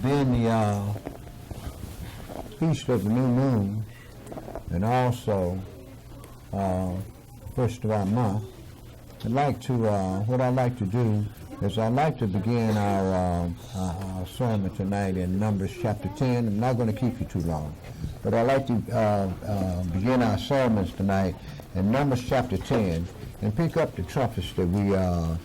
being the Feast of the New Moon, and also first of our month, I'd like to, what I'd like to do is I'd like to begin our sermon tonight in Numbers chapter 10. I'm not going to keep you too long, but I'd like to begin our sermons tonight in Numbers chapter 10 and pick up the trumpets that we are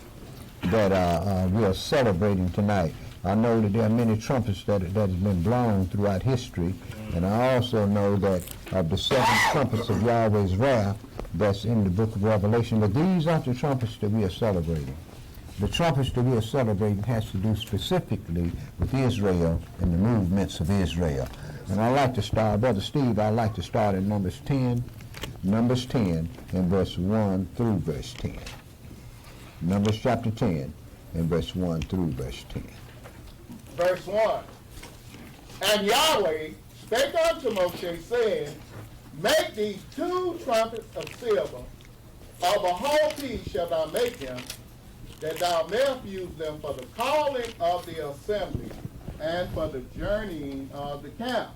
celebrating tonight. I know that there are many trumpets that has been blown throughout history, and I also know that of the 7 trumpets of Yahweh's wrath that's in the book of Revelation, but these aren't the trumpets that we are celebrating. The trumpets that we are celebrating has to do specifically with Israel and the movements of Israel. And I'd like to start, Brother Steve, I'd like to start in Numbers 10 and verse 1 through verse 10. Numbers chapter 10 and verse 1 through verse 10. Verse 1. And Yahweh spake unto Moshe, saying, Make these 2 trumpets of silver, of a whole piece shalt thou make them, that thou mayest use them for the calling of the assembly, and for the journeying of the camp.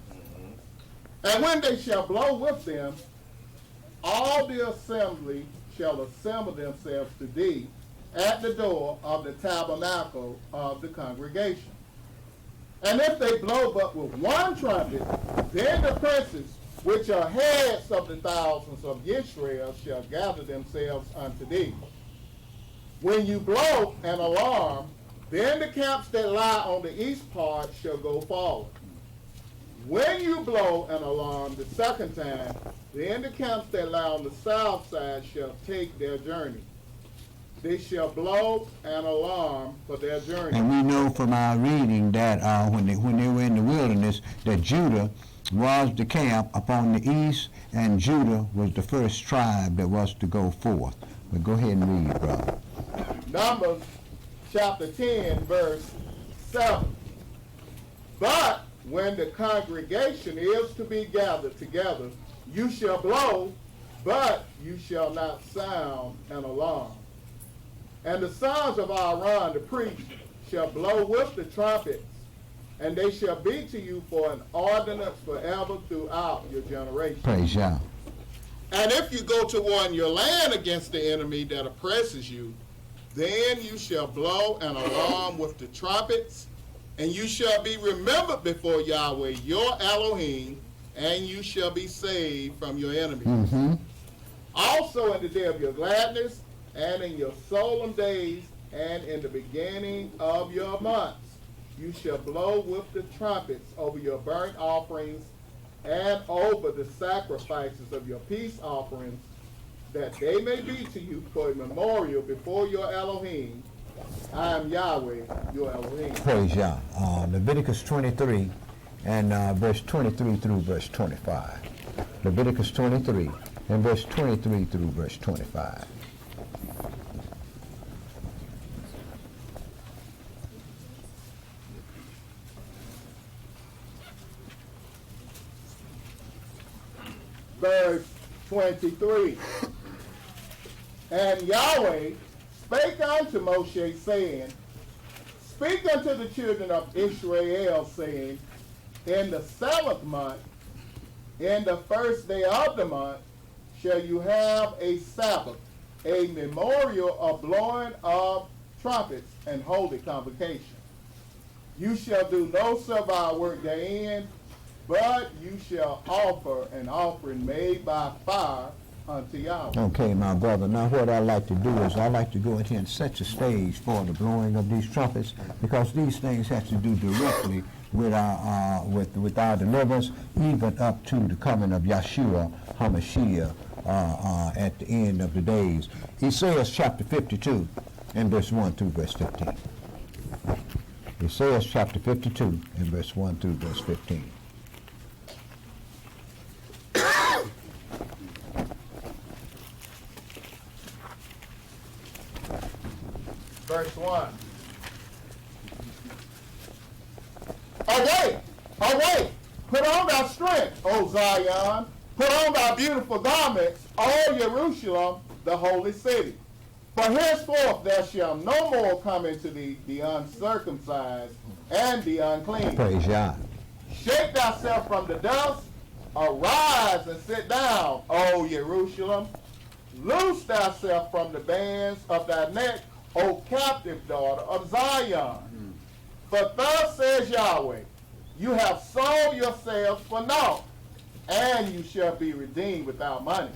And when they shall blow with them, all the assembly shall assemble themselves to thee at the door of the tabernacle of the congregation. And if they blow but with 1 trumpet, then the princes, which are heads of the thousands of Israel, shall gather themselves unto thee. When you blow an alarm, then the camps that lie on the east part shall go forward. When you blow an alarm the second time, then the camps that lie on the south side shall take their journey. They shall blow an alarm for their journey. And we know from our reading that when they were in the wilderness, that Judah was the camp upon the east, and Judah was the first tribe that was to go forth. But go ahead and read, brother. Numbers chapter 10, verse 7. But when the congregation is to be gathered together, you shall blow, but you shall not sound an alarm. And the sons of Aaron the priest shall blow with the trumpets, and they shall be to you for an ordinance forever throughout your generation. Praise Yah. And if you go to war in your land against the enemy that oppresses you, then you shall blow an alarm with the trumpets, and you shall be remembered before Yahweh your Elohim, and you shall be saved from your enemies. Mm-hmm. Also in the day of your gladness, and in your solemn days, and in the beginning of your months, you shall blow with the trumpets over your burnt offerings and over the sacrifices of your peace offerings, that they may be to you for a memorial before your Elohim. I am Yahweh, your Elohim. Praise Yah. Leviticus 23 and verse 23 through verse 25. Leviticus 23 and verse 23 through verse 25. Verse 23. And Yahweh spake unto Moshe, saying, Speak unto the children of Israel, saying, In the 7th month, in the first day of the month, shall you have a Sabbath, a memorial of blowing of trumpets and holy convocation. You shall do no servile work therein, but you shall offer an offering made by fire unto Yahweh. Okay, my brother. Now what I like to do is I like to go ahead and set the stage for the blowing of these trumpets, because these things have to do directly with our with our deliverance, even up to the coming of Yeshua HaMashiach at the end of the days. Isaiah chapter 52 and verse 1 through verse 15. Isaiah chapter 52 and verse 1 through verse 15. Verse 1. Awake, awake, put on thy strength, O Zion, put on thy beautiful garments, O Jerusalem, the holy city. For henceforth there shall no more come into thee the uncircumcised and the unclean. Praise God. Shake thyself from the dust, arise and sit down, O Jerusalem. Loose thyself from the bands of thy neck, O captive daughter of Zion. For thus says Yahweh, you have sold yourselves for naught, and you shall be redeemed without money.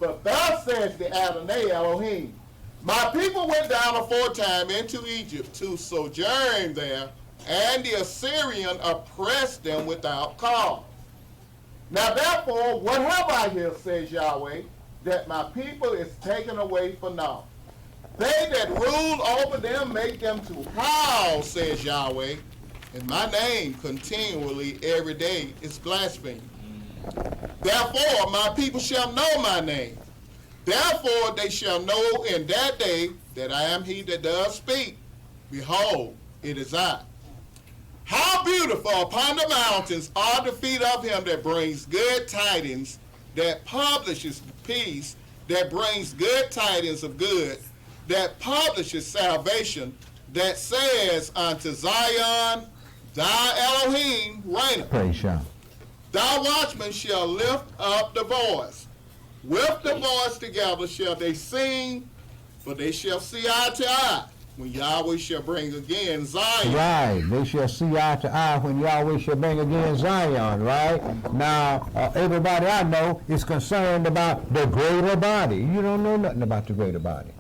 But thus says the Adonai Elohim, my people went down aforetime into Egypt to sojourn there, and the Assyrian oppressed them without cause. Now therefore, what have I here, says Yahweh, that my people is taken away for naught? They that rule over them make them to howl, says Yahweh, and my name continually every day is blasphemed. Therefore my people shall know my name. Therefore they shall know in that day that I am he that does speak. Behold, it is I. How beautiful upon the mountains are the feet of him that brings good tidings, that publishes peace, that brings good tidings of good, that publishes salvation, that says unto Zion, thy Elohim reigneth. Praise God. Thy watchmen shall lift up the voice. With the voice together shall they sing, for they shall see eye to eye, when Yahweh shall bring again Zion. Right. They shall see eye to eye when Yahweh shall bring again Zion, right? Now, everybody I know is concerned about the greater body. You don't know nothing about the greater body.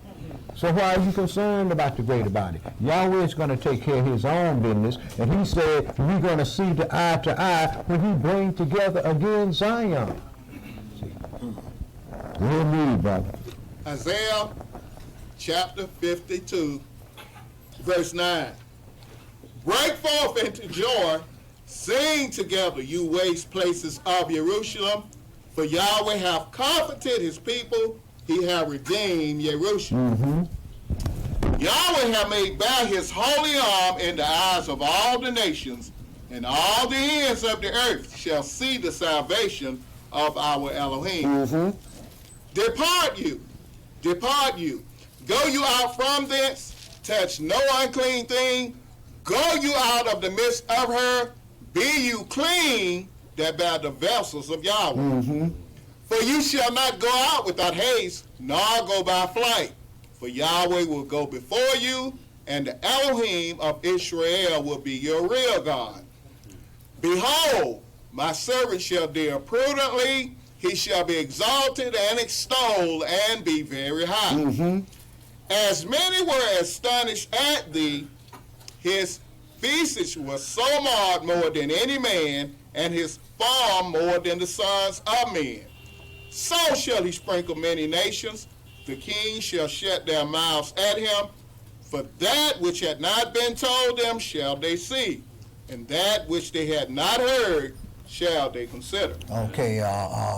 So why are you concerned about the greater body? Yahweh is going to take care of his own business, and he said we're going to see the eye to eye when he brings together again Zion. Go ahead and read, brother. Isaiah chapter 52, verse 9. Break forth into joy, sing together, you waste places of Jerusalem, for Yahweh hath comforted his people, he hath redeemed Jerusalem. Yahweh hath made bare his holy arm in the eyes of all the nations, and all the ends of the earth shall see the salvation of our Elohim. Depart you, go you out from thence, touch no unclean thing, go you out of the midst of her, be you clean that bear the vessels of Yahweh. For you shall not go out without haste, nor go by flight, for Yahweh will go before you, and the Elohim of Israel will be your real God. Behold, my servant shall deal prudently, he shall be exalted and extolled and be very high. As many were astonished at thee, his visage was so marred more than any man, and his form more than the sons of men. So shall he sprinkle many nations, the kings shall shut their mouths at him, for that which had not been told them shall they see, and that which they had not heard shall they consider. Okay,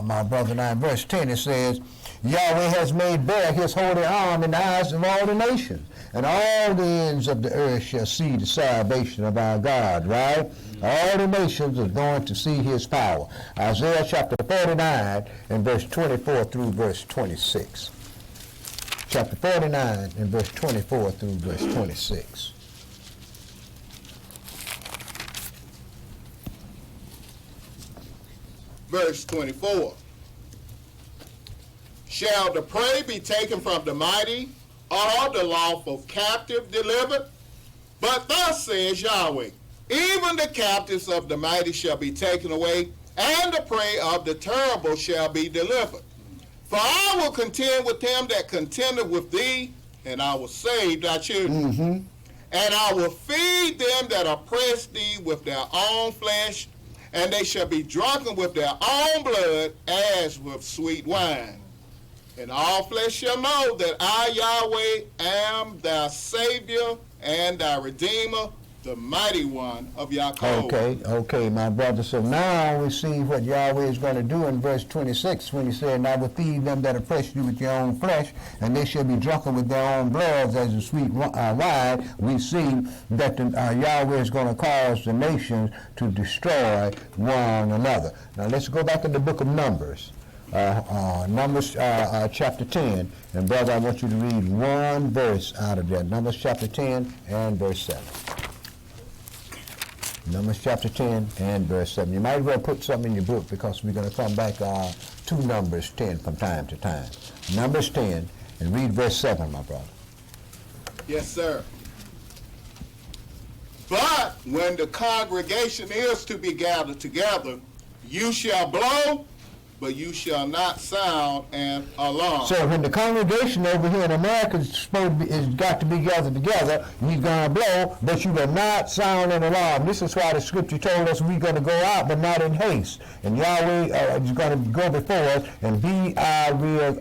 my brother, now in verse 10 it says, Yahweh has made bare his holy arm in the eyes of all the nations, and all the ends of the earth shall see the salvation of our God, right? All the nations are going to see his power. Isaiah chapter 49 and verse 24 through verse 26. Chapter 49 and verse 24 through verse 26. Verse 24. Shall the prey be taken from the mighty, or the lawful captive delivered? But thus says Yahweh, even the captives of the mighty shall be taken away, and the prey of the terrible shall be delivered. For I will contend with him that contendeth with thee, and I will save thy children. And I will feed them that oppress thee with their own flesh, and they shall be drunken with their own blood as with sweet wine. And all flesh shall know that I, Yahweh, am thy Savior and thy Redeemer, the mighty one of Yachov. Okay, my brother. So now we see what Yahweh is going to do in verse 26 when he said, and I will feed them that oppress you with your own flesh, and they shall be drunken with their own bloods as a sweet wine. We see that Yahweh is going to cause the nations to destroy one another. Now let's go back to the book of Numbers. Numbers chapter 10. And brother, I want you to read one verse out of that. Numbers chapter 10 and verse 7. Numbers chapter 10 and verse 7. You might as well put something in your book because we're going to come back to Numbers 10 from time to time. Numbers 10 and read verse 7, my brother. Yes, sir. But when the congregation is to be gathered together, you shall blow, but you shall not sound an alarm. So when the congregation over here in America is supposed to be, is got to be gathered together, you're going to blow, but you will not sound an alarm. This is why the scripture told us we're going to go out, but not in haste. And Yahweh is going to go before us and be our real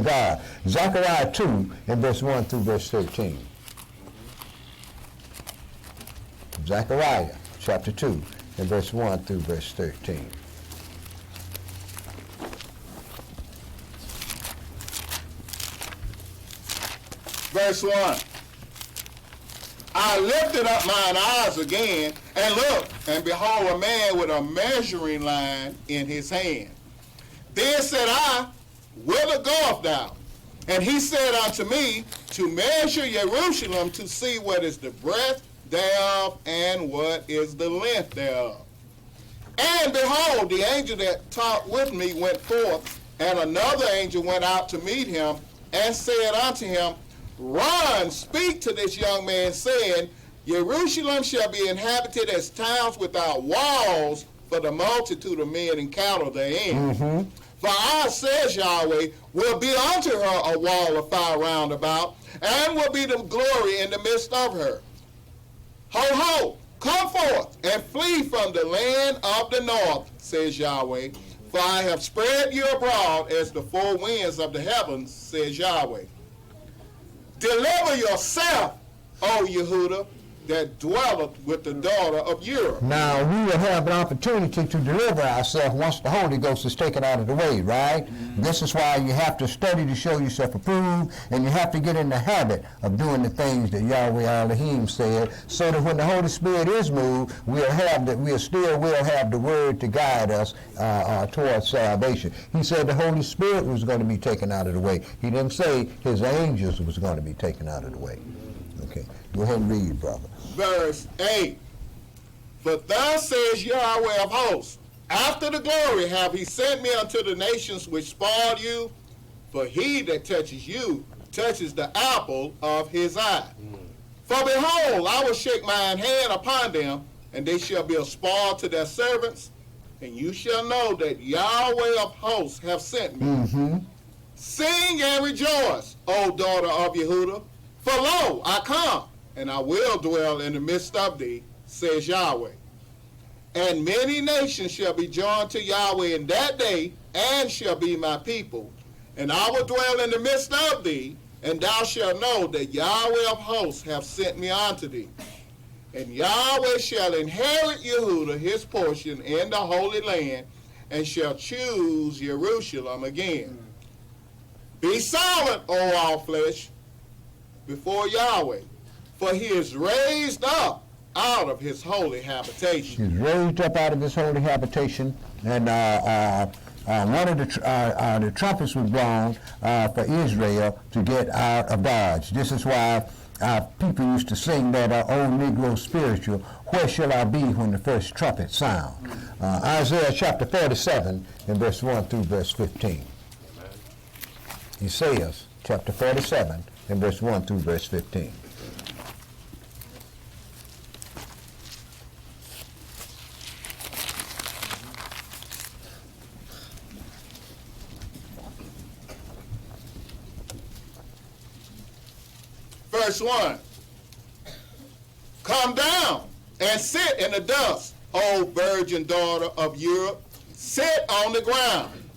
God. Zechariah 2 in verse 1 through verse 13. Zechariah chapter 2 in verse 1 through verse 13. Verse 1. I lifted up mine eyes again, and looked, and behold, a man with a measuring line in his hand. Then said I, whither goeth thou? And he said unto me, to measure Jerusalem, to see what is the breadth thereof, and what is the length thereof. And behold, the angel that talked with me went forth, and another angel went out to meet him, and said unto him, Run, speak to this young man, saying, Jerusalem shall be inhabited as towns without walls for the multitude of men and cattle therein. Mm-hmm. For I, says Yahweh, will be unto her a wall of fire round about, and will be the glory in the midst of her. Ho, ho, come forth, and flee from the land of the north, says Yahweh. For I have spread you abroad as the four winds of the heavens, says Yahweh. Deliver yourself, O Yehudah, that dwelleth with the daughter of Europe. Now, we will have an opportunity to deliver ourselves once the Holy Ghost is taken out of the way, right? Mm-hmm. This is why you have to study to show yourself approved, and you have to get in the habit of doing the things that Yahweh Elohim said, so that when the Holy Spirit is moved, we'll still have the word to guide us towards salvation. He said the Holy Spirit was going to be taken out of the way. He didn't say his angels was going to be taken out of the way. Okay, go ahead and read, brother. Verse 8. For thus says Yahweh of hosts, after the glory have he sent me unto the nations which spoiled you, for he that touches you touches the apple of his eye. For behold, I will shake mine hand upon them, and they shall be a spoil to their servants, and you shall know that Yahweh of hosts have sent me. Mm-hmm. Sing and rejoice, O daughter of Yehudah, for lo, I come, and I will dwell in the midst of thee, says Yahweh. And many nations shall be joined to Yahweh in that day, and shall be my people. And I will dwell in the midst of thee, and thou shalt know that Yahweh of hosts hath sent me unto thee. And Yahweh shall inherit Yehudah his portion in the Holy Land, and shall choose Jerusalem again. Be silent, O all flesh, before Yahweh, for he is raised up out of his holy habitation. He's raised up out of his holy habitation, and one of the trumpets was blown for Israel to get out of Dodge. This is why people used to sing that old Negro spiritual, where shall I be when the first trumpet sound? Isaiah chapter 47 and verse 1 through verse 15. Isaiah chapter 47 and verse 1 through verse 15. Verse 1. Come down and sit in the dust, O virgin daughter of Europe. Sit on the ground.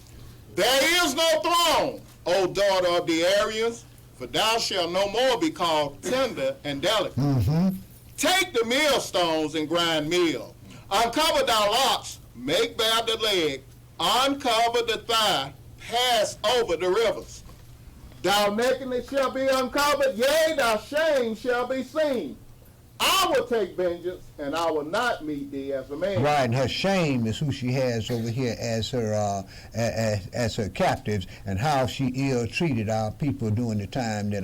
There is no throne, O daughter of the Aryans, for thou shalt no more be called tender and delicate. Mm-hmm. Take the millstones and grind meal. Uncover thy locks, make bare the leg, uncover the thigh, pass over the rivers. Thy nakedness shall be uncovered, yea, thy shame shall be seen. I will take vengeance, and I will not meet thee as a man. Right, and her shame is who she has over here as her as her captives, and how she ill-treated our people during the time that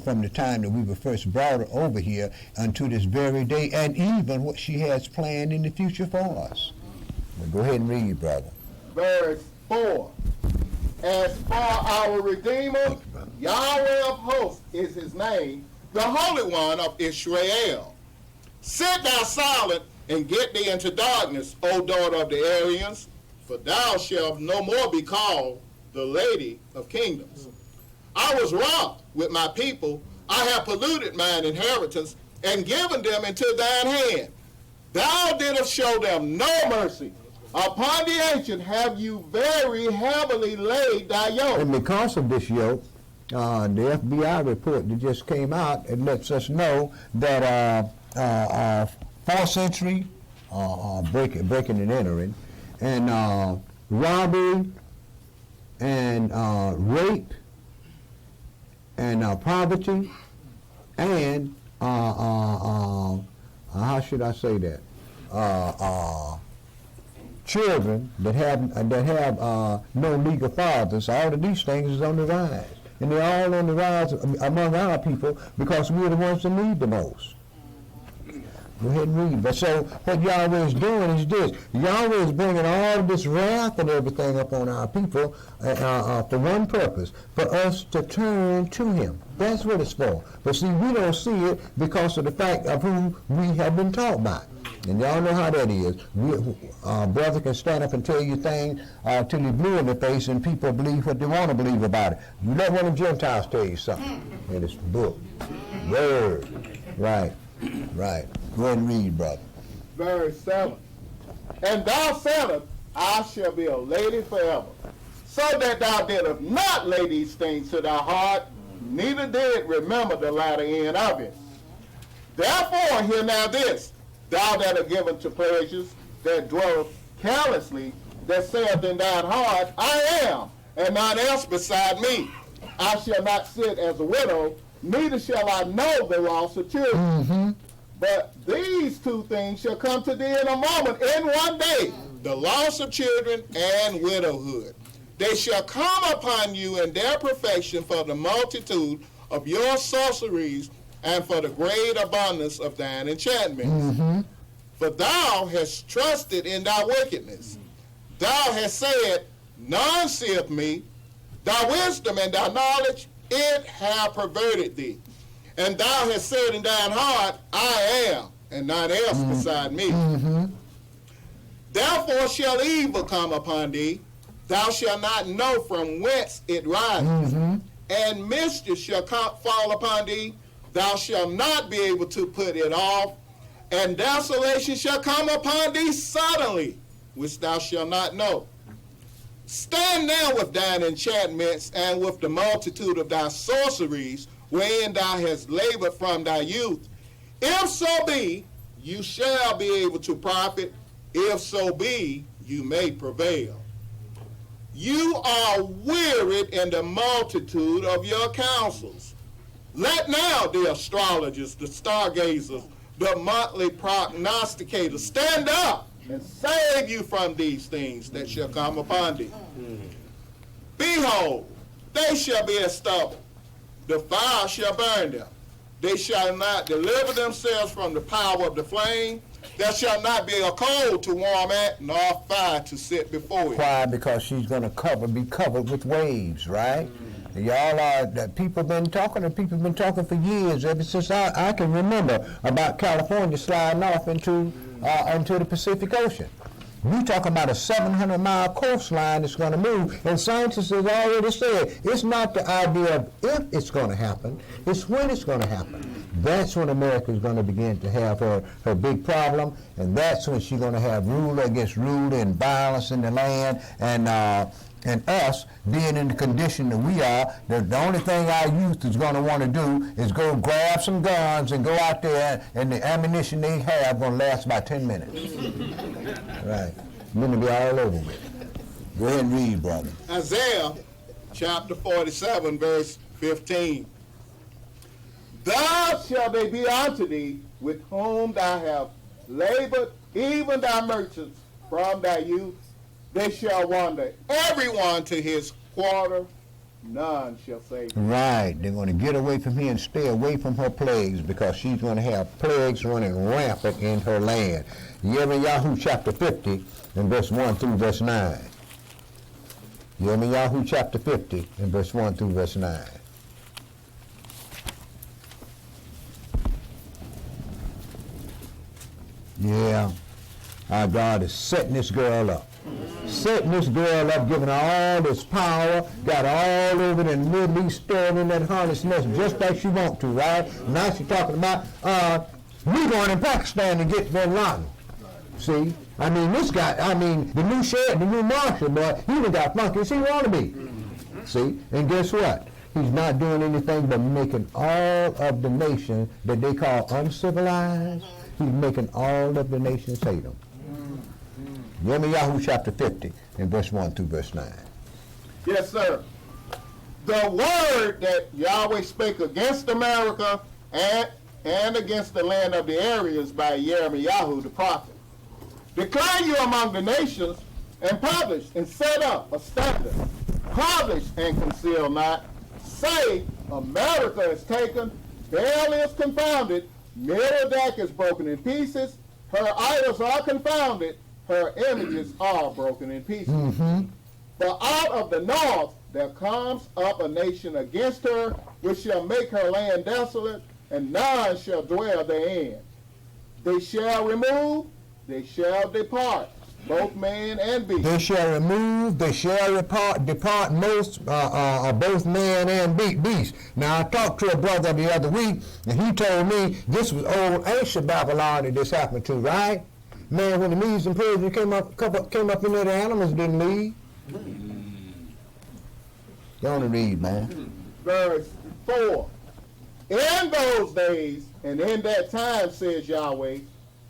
from the time that we were first brought over here until this very day, and even what she has planned in the future for us. Now go ahead and read, brother. Verse 4. As for our Redeemer, Yahweh of hosts is his name, the Holy One of Israel. Sit thou silent and get thee into darkness, O daughter of the Aryans, for thou shalt no more be called the Lady of Kingdoms. I was wroth with my people, I have polluted mine inheritance, and given them into thine hand. Thou didst show them no mercy. Upon the ancient have you very heavily laid thy yoke. And because of this yoke, the FBI report that just came out, it lets us know that 4th century breaking and entering, and robbery, and rape, and poverty, and how should I say that? Children that have no legal fathers. All of these things is on the rise, and they're all on the rise among our people because we're the ones that need the most. Go ahead and read. But so what Yahweh is doing is this. Yahweh is bringing all of this wrath and everything up on our people for one purpose, for us to turn to him. That's what it's for. But see, we don't see it because of the fact of who we have been taught by. And y'all know how that is. Brother can stand up and tell you things till he's blue in the face, and people believe what they want to believe about it. You let one of the Gentiles tell you something in this book. Word. Right. Right. Go ahead and read, brother. Verse 7. And thou saidst, I shall be a lady forever, so that thou didst not lay these things to thy heart, neither did remember the latter end of it. Therefore hear now this, thou that art given to pleasures, that dwellest carelessly, that saith in thine heart, I am, and none else beside me. I shall not sit as a widow, neither shall I know the loss of children. Mm-hmm. But these two things shall come to thee in a moment, in one day, the loss of children and widowhood. They shall come upon you in their perfection for the multitude of your sorceries and for the great abundance of thine enchantments. Mm-hmm. For thou hast trusted in thy wickedness. Thou hast said, none seeth me. Thy wisdom and thy knowledge, it have perverted thee. And thou hast said in thine heart, I am, and none else beside me. Mm-hmm. Therefore shall evil come upon thee. Thou shalt not know from whence it riseth. Mm-hmm. And mischief shall fall upon thee. Thou shalt not be able to put it off. And desolation shall come upon thee suddenly, which thou shalt not know. Stand now with thine enchantments and with the multitude of thy sorceries, wherein thou hast labored from thy youth. If so be, you shall be able to profit. If so be, you may prevail. You are wearied in the multitude of your counsels. Let now the astrologers, the stargazers, the monthly prognosticators stand up and save you from these things that shall come upon thee. Behold, they shall be as stubble. The fire shall burn them. They shall not deliver themselves from the power of the flame. There shall not be a coal to warm at, nor fire to sit before it. Why? Because she's going to be covered with waves, right? And y'all are, people been talking for years, ever since I can remember, about California sliding off into the Pacific Ocean. We talking about a 700-mile coastline that's going to move, and scientists have already said it's not the idea of if it's going to happen, it's when it's going to happen. That's when America is going to begin to have her big problem, and that's when she's going to have ruler against ruler and violence in the land, and us being in the condition that we are, the only thing our youth is going to want to do is go grab some guns and go out there, and the ammunition they have going to last about 10 minutes. Right. Then it'll be all over with. Go ahead and read, brother. Isaiah chapter 47, verse 15. Thus shall they be unto thee, with whom thou hast labored, even thy merchants from thy youth. They shall wander everyone to his quarter, none shall save them. Right. They're going to get away from here and stay away from her plagues, because she's going to have plagues running rampant in her land. Yahoo chapter 50 and verse 1 through verse 9. Yahoo chapter 50 and verse 1 through verse 9. Yeah, our God is setting this girl up. Setting this girl up, giving her all this power, got her all over the Middle East, stored in that harness nest just like she want to, right? Now she's talking about, we going in Pakistan to get Bin Laden. See? I mean, this guy, the new sheriff, the new marshal, boy, he done got funky as he want to be. See? And guess what? He's not doing anything but making all of the nations that they call uncivilized, he's making all of the nations hate him. Yahoo chapter 50 and verse 1 through verse 9. Yes, sir. The word that Yahweh spake against America and against the land of the Aryans by Yahoo the prophet. Declare you among the nations, and publish and set up a standard. Publish and conceal not. Say, America is taken, Baal is confounded, Merodach is broken in pieces, her idols are confounded, her images are broken in pieces. For out of the north there comes up a nation against her, which shall make her land desolate, and none shall dwell therein. They shall remove, they shall depart, both man and beast. They shall remove, they shall depart most, both man and beast. Now, I talked to a brother the other week, and he told me this was old ancient Babylon that this happened to, right? Man, when the Medes and Persians came up in there, the animals didn't leave. You want to read, man. Verse 4. In those days, and in that time, says Yahweh,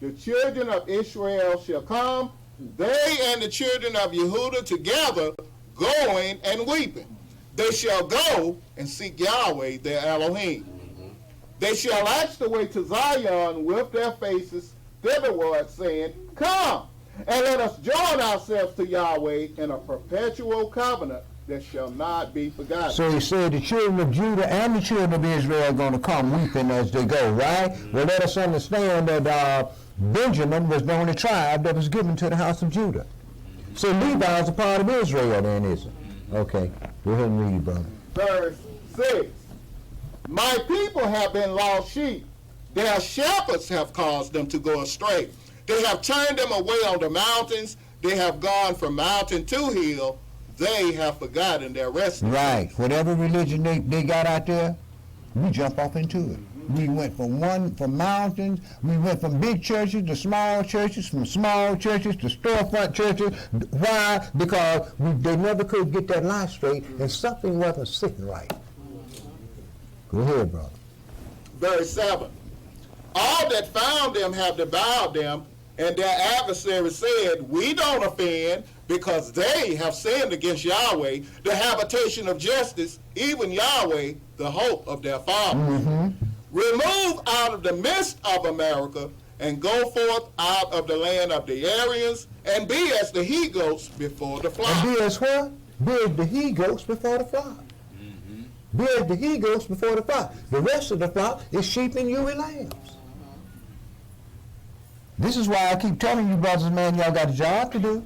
the children of Israel shall come, they and the children of Yehudah together, going and weeping. They shall go and seek Yahweh, their Elohim. They shall ask the way to Zion with their faces thitherward, saying, come, and let us join ourselves to Yahweh in a perpetual covenant that shall not be forgotten. So he said the children of Judah and the children of Israel are going to come weeping as they go, right? Well, let us understand that Benjamin was the only tribe that was given to the house of Judah. So Levi is a part of Israel then, isn't it? Okay, go ahead and read, brother. Verse 6. My people have been lost sheep. Their shepherds have caused them to go astray. They have turned them away on the mountains. They have gone from mountain to hill. They have forgotten their resting. Right. Whatever religion they got out there, we jump off into it. We went from mountains, we went from big churches to small churches, from small churches to storefront churches. Why? Because they never could get that line straight, and something wasn't sitting right. Go ahead, brother. Verse 7. All that found them have devoured them, and their adversaries said, we don't offend, because they have sinned against Yahweh, the habitation of justice, even Yahweh, the hope of their fathers. Remove out of the midst of America, and go forth out of the land of the Aryans, and be as the he-goats before the flock. And be as what? Be as the he-goats before the flock. Be as the he-goats before the flock. The rest of the flock is sheep and ewe lambs. This is why I keep telling you, brothers and men, y'all got a job to do.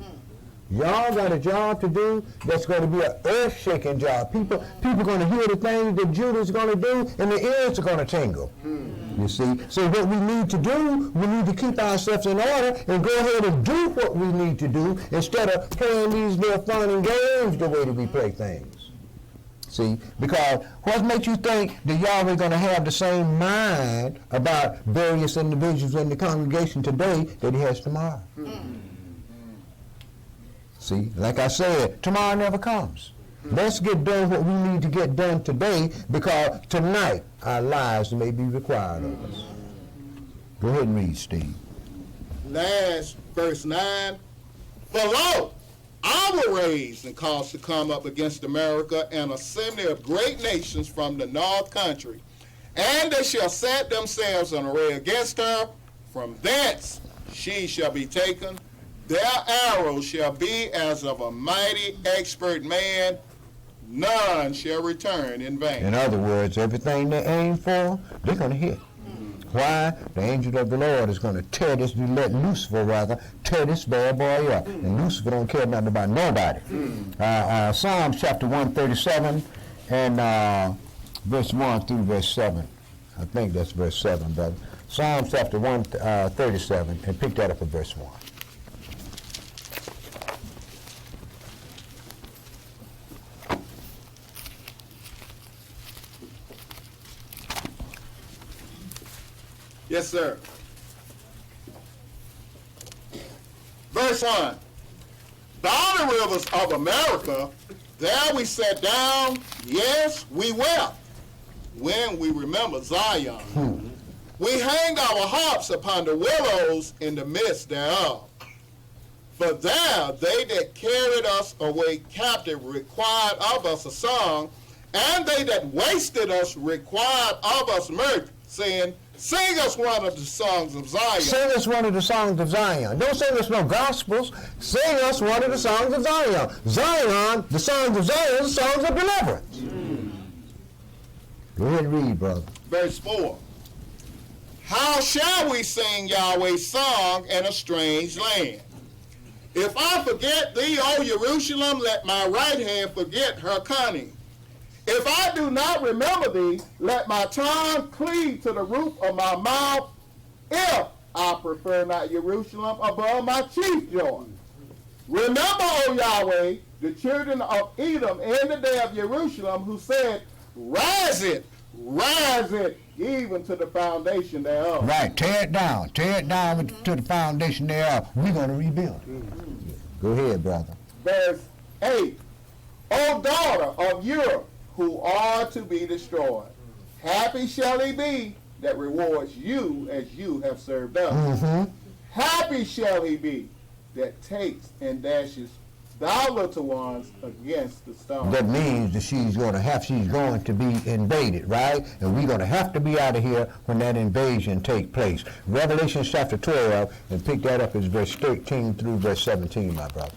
Y'all got a job to do that's going to be an earth-shaking job. People are going to hear the things that Judah's going to do, and the ears are going to tingle. You see? So what we need to do, we need to keep ourselves in order and go ahead and do what we need to do instead of playing these little fun and games the way that we play things. See? Because what makes you think that Yahweh going to have the same mind about various individuals in the congregation today that he has tomorrow? See, like I said, tomorrow never comes. Let's get done what we need to get done today, because tonight our lives may be required of us. Go ahead and read, Steve. Last, verse 9. For lo, I will raise and cause to come up against America an assembly of great nations from the north country, And they shall set themselves in array against her. From thence she shall be taken. Their arrows shall be as of a mighty expert man. None shall return in vain. In other words, everything they aim for, they're going to hit. Why? The angel of the Lord is going to tear this, let Lucifer rather, tear this bad boy up. And Lucifer don't care nothing about nobody. Psalms chapter 137 and verse 1 through verse 7. I think that's verse 7, brother. Psalms chapter 137, and pick that up at verse 1. Yes, sir. Verse 1. By the rivers of America, there we sat down, yes, we wept, when we remember Zion. We hang our harps upon the willows in the midst thereof. For there they that carried us away captive required of us a song, and they that wasted us required of us mirth, saying, sing us one of the songs of Zion. Sing us one of the songs of Zion. Don't sing us no gospels. Sing us one of the songs of Zion. Zion, the songs of Zion, the songs of deliverance. Go ahead and read, brother. Verse 4. How shall we sing Yahweh's song in a strange land? If I forget thee, O Jerusalem, let my right hand forget her cunning. If I do not remember thee, let my tongue cleave to the roof of my mouth, if I prefer not Jerusalem above my chief joy. Remember, O Yahweh, the children of Edom in the day of Jerusalem, who said, rise it, even to the foundation thereof. Right, tear it down to the foundation thereof. We're going to rebuild it. Go ahead, brother. Verse 8. O daughter of Europe, who are to be destroyed, happy shall he be that rewards you as you have served us. Happy shall he be that takes and dashes thou little ones against the stone. That means that she's going to be invaded, right? And we're going to have to be out of here when that invasion take place. Revelation chapter 12, and pick that up as verse 13 through verse 17, my brother.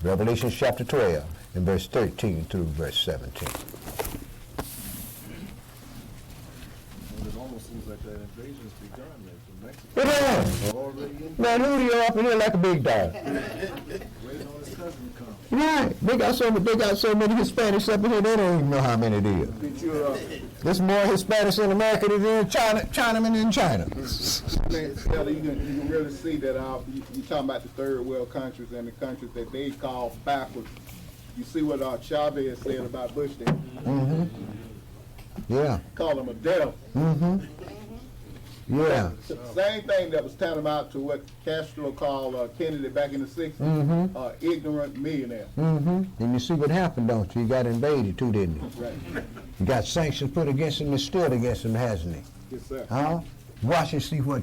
Revelation chapter 12, and verse 13 through verse 17. Well, it almost seems like that invasion's begun there from Mexico. It is. Already in, Man, who up in here like a big dog? waiting on his cousin to come. Right. They got so many Hispanics up in here, they don't even know how many it is. Did you, There's more Hispanics in America than in China, Chinamen in China. Stella, you can really see that you're talking about the third world countries and the countries that they call backwards. You see what Chavez said about Bush there? Yeah. Call him a devil. Yeah. Same thing that was tantamount to what Castro called Kennedy back in the 60s, ignorant millionaire. And you see what happened, don't you? He got invaded too, didn't he? Right. He got sanctions put against him and stood against him, hasn't he? Yes, sir. Huh? Watch and see what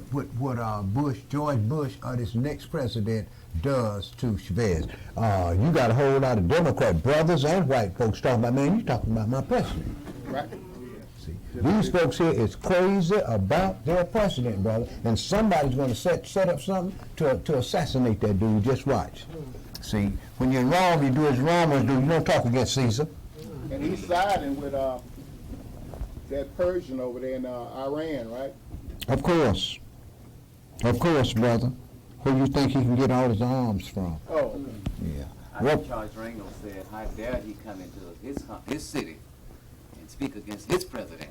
George Bush, or this next president, does to Chavez. You got a whole lot of Democrat brothers and white folks talking about, man, you talking about my president. Right. See, these folks here is crazy about their president, brother, and somebody's going to set up something to assassinate that dude. Just watch. See, when you're in Rome, you do as Romans do. You don't talk against Caesar. And he's siding with that Persian over there in Iran, right? Of course, brother. Who you think he can get all his arms from? Oh, Yeah. I think Charles Rangel said, how dare he come into his city and speak against his president.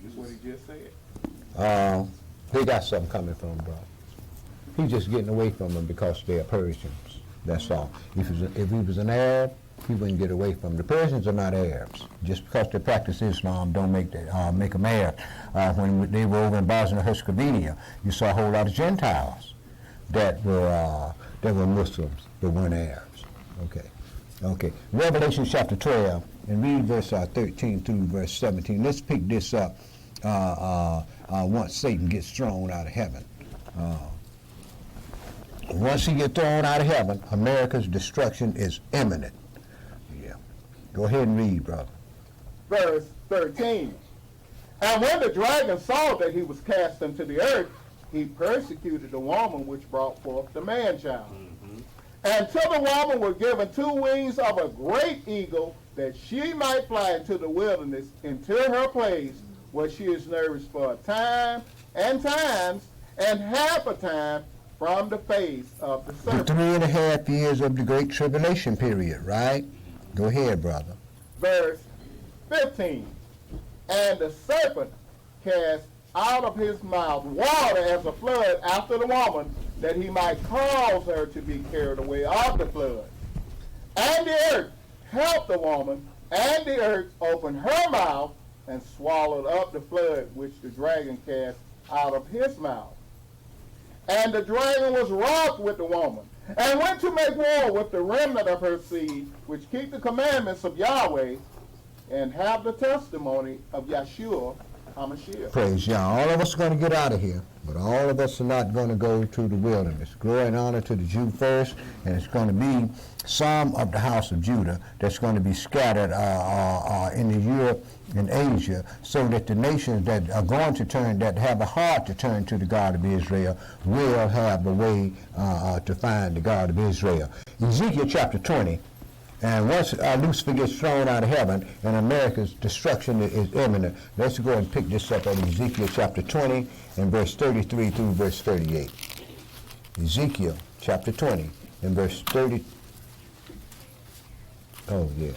that's what he just said. They got something coming from him, brother. He's just getting away from them because they're Persians. That's all. If he was an Arab, he wouldn't get away from them. The Persians are not Arabs. Just because they practice Islam don't make them Arab. When they were over in Bosnia-Herzegovina, you saw a whole lot of Gentiles that were Muslims, but weren't Arabs. Okay. Revelation chapter 12, and read verse 13 through verse 17. Let's pick this up once Satan gets thrown out of heaven. Once he gets thrown out of heaven, America's destruction is imminent. Yeah. Go ahead and read, brother. Verse 13. And when the dragon saw that he was cast into the earth, he persecuted the woman which brought forth the man-child. And to the woman were given 2 wings of a great eagle, that she might fly into the wilderness, into her place, where she is nourished for a time, and times, and half a time from the face of the The serpent. 3.5 years of the Great Tribulation period, right? Go ahead, brother. Verse 15. And the serpent cast out of his mouth water as a flood after the woman, that he might cause her to be carried away of the flood. And the earth helped the woman, and the earth opened her mouth and swallowed up the flood which the dragon cast out of his mouth. And the dragon was wroth with the woman, and went to make war with the remnant of her seed, which keep the commandments of Yahweh, and have the testimony of Yeshua HaMashiach. Praise Yah. All of us are going to get out of here, but all of us are not going to go to the wilderness. Glory and honor to the Jew first, and it's going to be some of the house of Judah that's going to be scattered in Europe and Asia, so that the nations that are going to turn, that have a heart to turn to the God of Israel, will have a way to find the God of Israel. Ezekiel chapter 20. And once Lucifer gets thrown out of heaven and America's destruction is imminent, let's go and pick this up at Ezekiel chapter 20 and verse 33 through verse 38. Ezekiel chapter 20 and verse 30. Oh, yeah.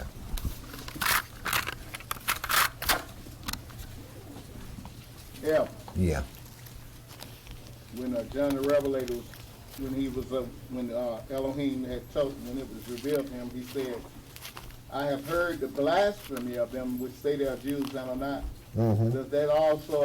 Yeah. Yeah. When John the Revelator was, when he was when Elohim had told, when it was revealed to him, he said, "I have heard the blasphemy of them which say they are Jews and are not." Mm-hmm. Does that also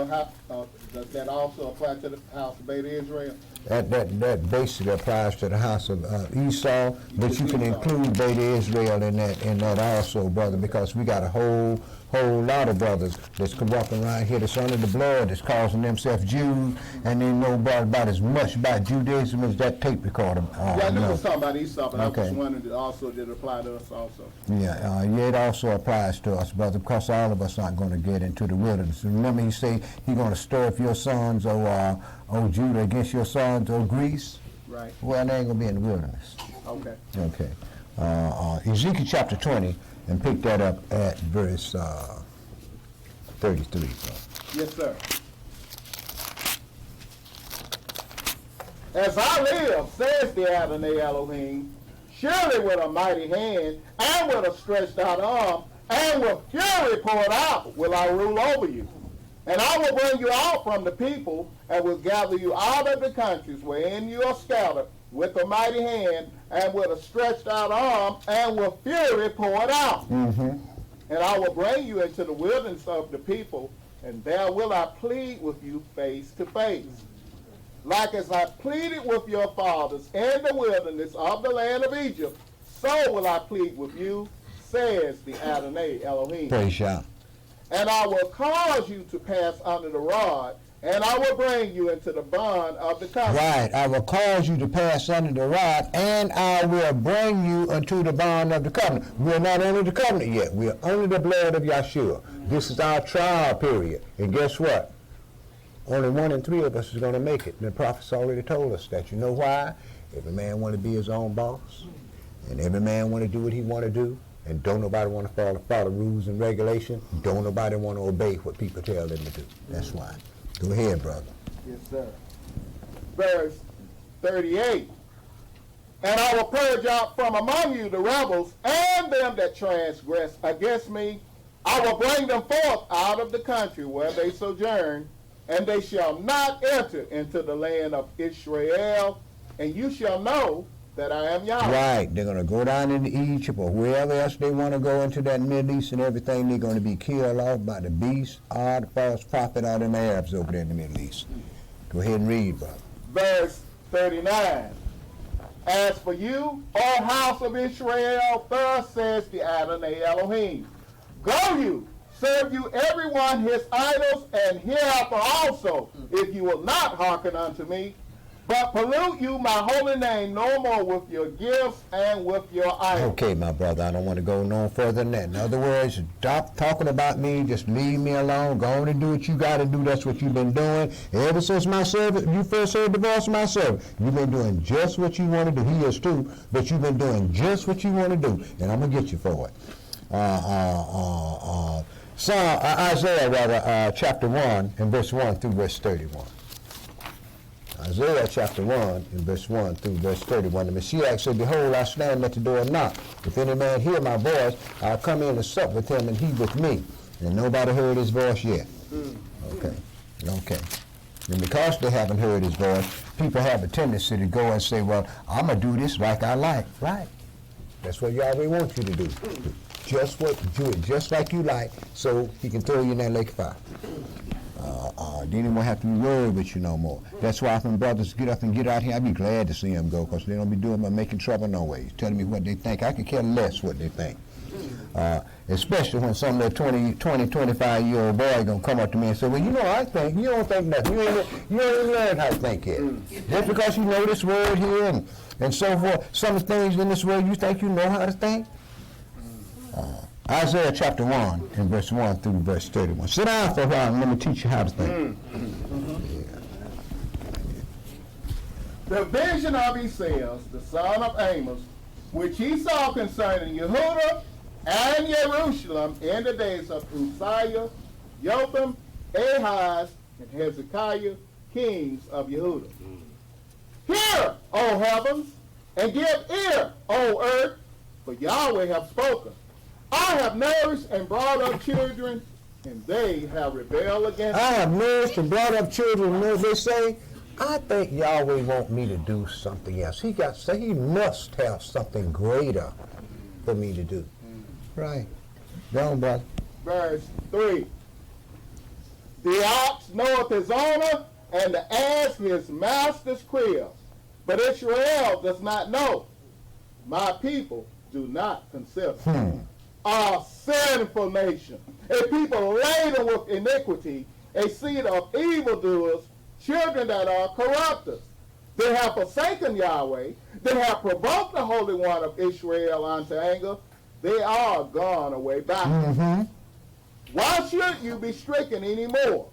apply to the house of Beta Israel? That basically applies to the house of Esau, but you can include Beta Israel in that also, brother, because we got a whole lot of brothers that's walking around here that's under the blood, that's calling themselves Jews, and they know about as much about Judaism as that tape recorder. Yeah, I knew it was talking about Esau, but Okay. I was wondering did it apply to us also? Yeah, it also applies to us, brother, because all of us aren't going to get into the wilderness. Remember, he say he's going to stir up your sons, O Judah, against your sons, O Greece. Right. Well, they ain't going to be in the wilderness. Okay. Okay. Ezekiel chapter 20, and pick that up at verse 33. Bro. Yes, sir. As I live, says the Adonai Elohim, surely with a mighty hand, and with a stretched out arm, and with fury poured out, will I rule over you. And I will bring you out from the people, and will gather you out of the countries wherein you are scattered, with a mighty hand, and with a stretched out arm, and with fury poured out. Mm-hmm. And I will bring you into the wilderness of the people, and there will I plead with you face to face. Like as I pleaded with your fathers in the wilderness of the land of Egypt, so will I plead with you, says the Adonai Elohim. Praise Yah. And I will cause you to pass under the rod, and I will bring you into the bond of the covenant. Right. I will cause you to pass under the rod, and I will bring you unto the bond of the covenant. We're not under the covenant yet. We're under the blood of Yeshua. This is our trial period. And guess what? Only 1 in 3 of us is going to make it. The prophets already told us that. You know why? Every man want to be his own boss, and every man want to do what he want to do, and don't nobody want to follow rules and regulations. Don't nobody want to obey what people tell them to do. That's why. Go ahead, brother. Yes, sir. Verse 38. And I will purge out from among you the rebels and them that transgress against me. I will bring them forth out of the country where they sojourn, and they shall not enter into the land of Israel, and you shall know that I am Yahweh. Right. They're going to go down into Egypt or wherever else they want to go into that Middle East and everything. They're going to be killed off by the beast or the false prophet or them Arabs over there in the Middle East. Go ahead and read, brother. Verse 39. As for you, O house of Israel, thus says the Adonai Elohim, go you, serve you everyone his idols, and hereafter also, if you will not hearken unto me, But pollute you my holy name no more with your gifts and with your idols. Okay, my brother, I don't want to go no further than that. In other words, stop talking about me. Just leave me alone. Go on and do what you got to do. That's what you've been doing. Ever since my service, you first heard the voice of my servant. You've been doing just what you want to do. He is too, but you've been doing just what you want to do, and I'm going to get you for it. Isaiah, chapter 1, and verse 1 through verse 31. Isaiah chapter 1, and verse 1 through verse 31. The Messiah said, Behold, I stand at the door and knock. If any man hear my voice, I'll come in and sup with him, and he with me. And nobody heard his voice yet. Okay. And because they haven't heard his voice, people have a tendency to go and say, well, I'm going to do this like I like. Right. That's what Yahweh wants you to do. Do it just like you like, so he can throw you in that lake of fire. Then he won't have to be worried with you no more. That's why when brothers get up and get out here, I'd be glad to see them go, because they don't be doing but making trouble no way. Telling me what they think. I could care less what they think. Especially when some little 25-year-old boy gonna come up to me and say, well, you know, I think, you don't think nothing. You ain't even learned how to think yet. Just because you know this word here and so forth, some of the things in this word you think you know how to think. Isaiah chapter 1 and verse 1 through verse 31. Sit down for a while and let me teach you how to think. The vision of Esaias, the son of Amos, which he saw concerning Yehuda and Jerusalem in the days of Uzziah, Jotham, Ahaz, and Hezekiah, kings of Yehuda. Hear, O heavens, and give ear, O earth, for Yahweh hath spoken. I have nourished and brought up children, and they have rebelled against me. I have nourished and brought up children, and they say, I think Yahweh want me to do something else. He must have something greater for me to do. Right. Go on, brother. Verse 3. The ox knoweth his owner, and the ass his master's crib. But Israel does not know. My people do not consider. A sinful nation, a people laden with iniquity, a seed of evildoers, children that are corrupters. They have forsaken Yahweh. They have provoked the Holy One of Israel unto anger. They are gone away back. Why should you be stricken anymore?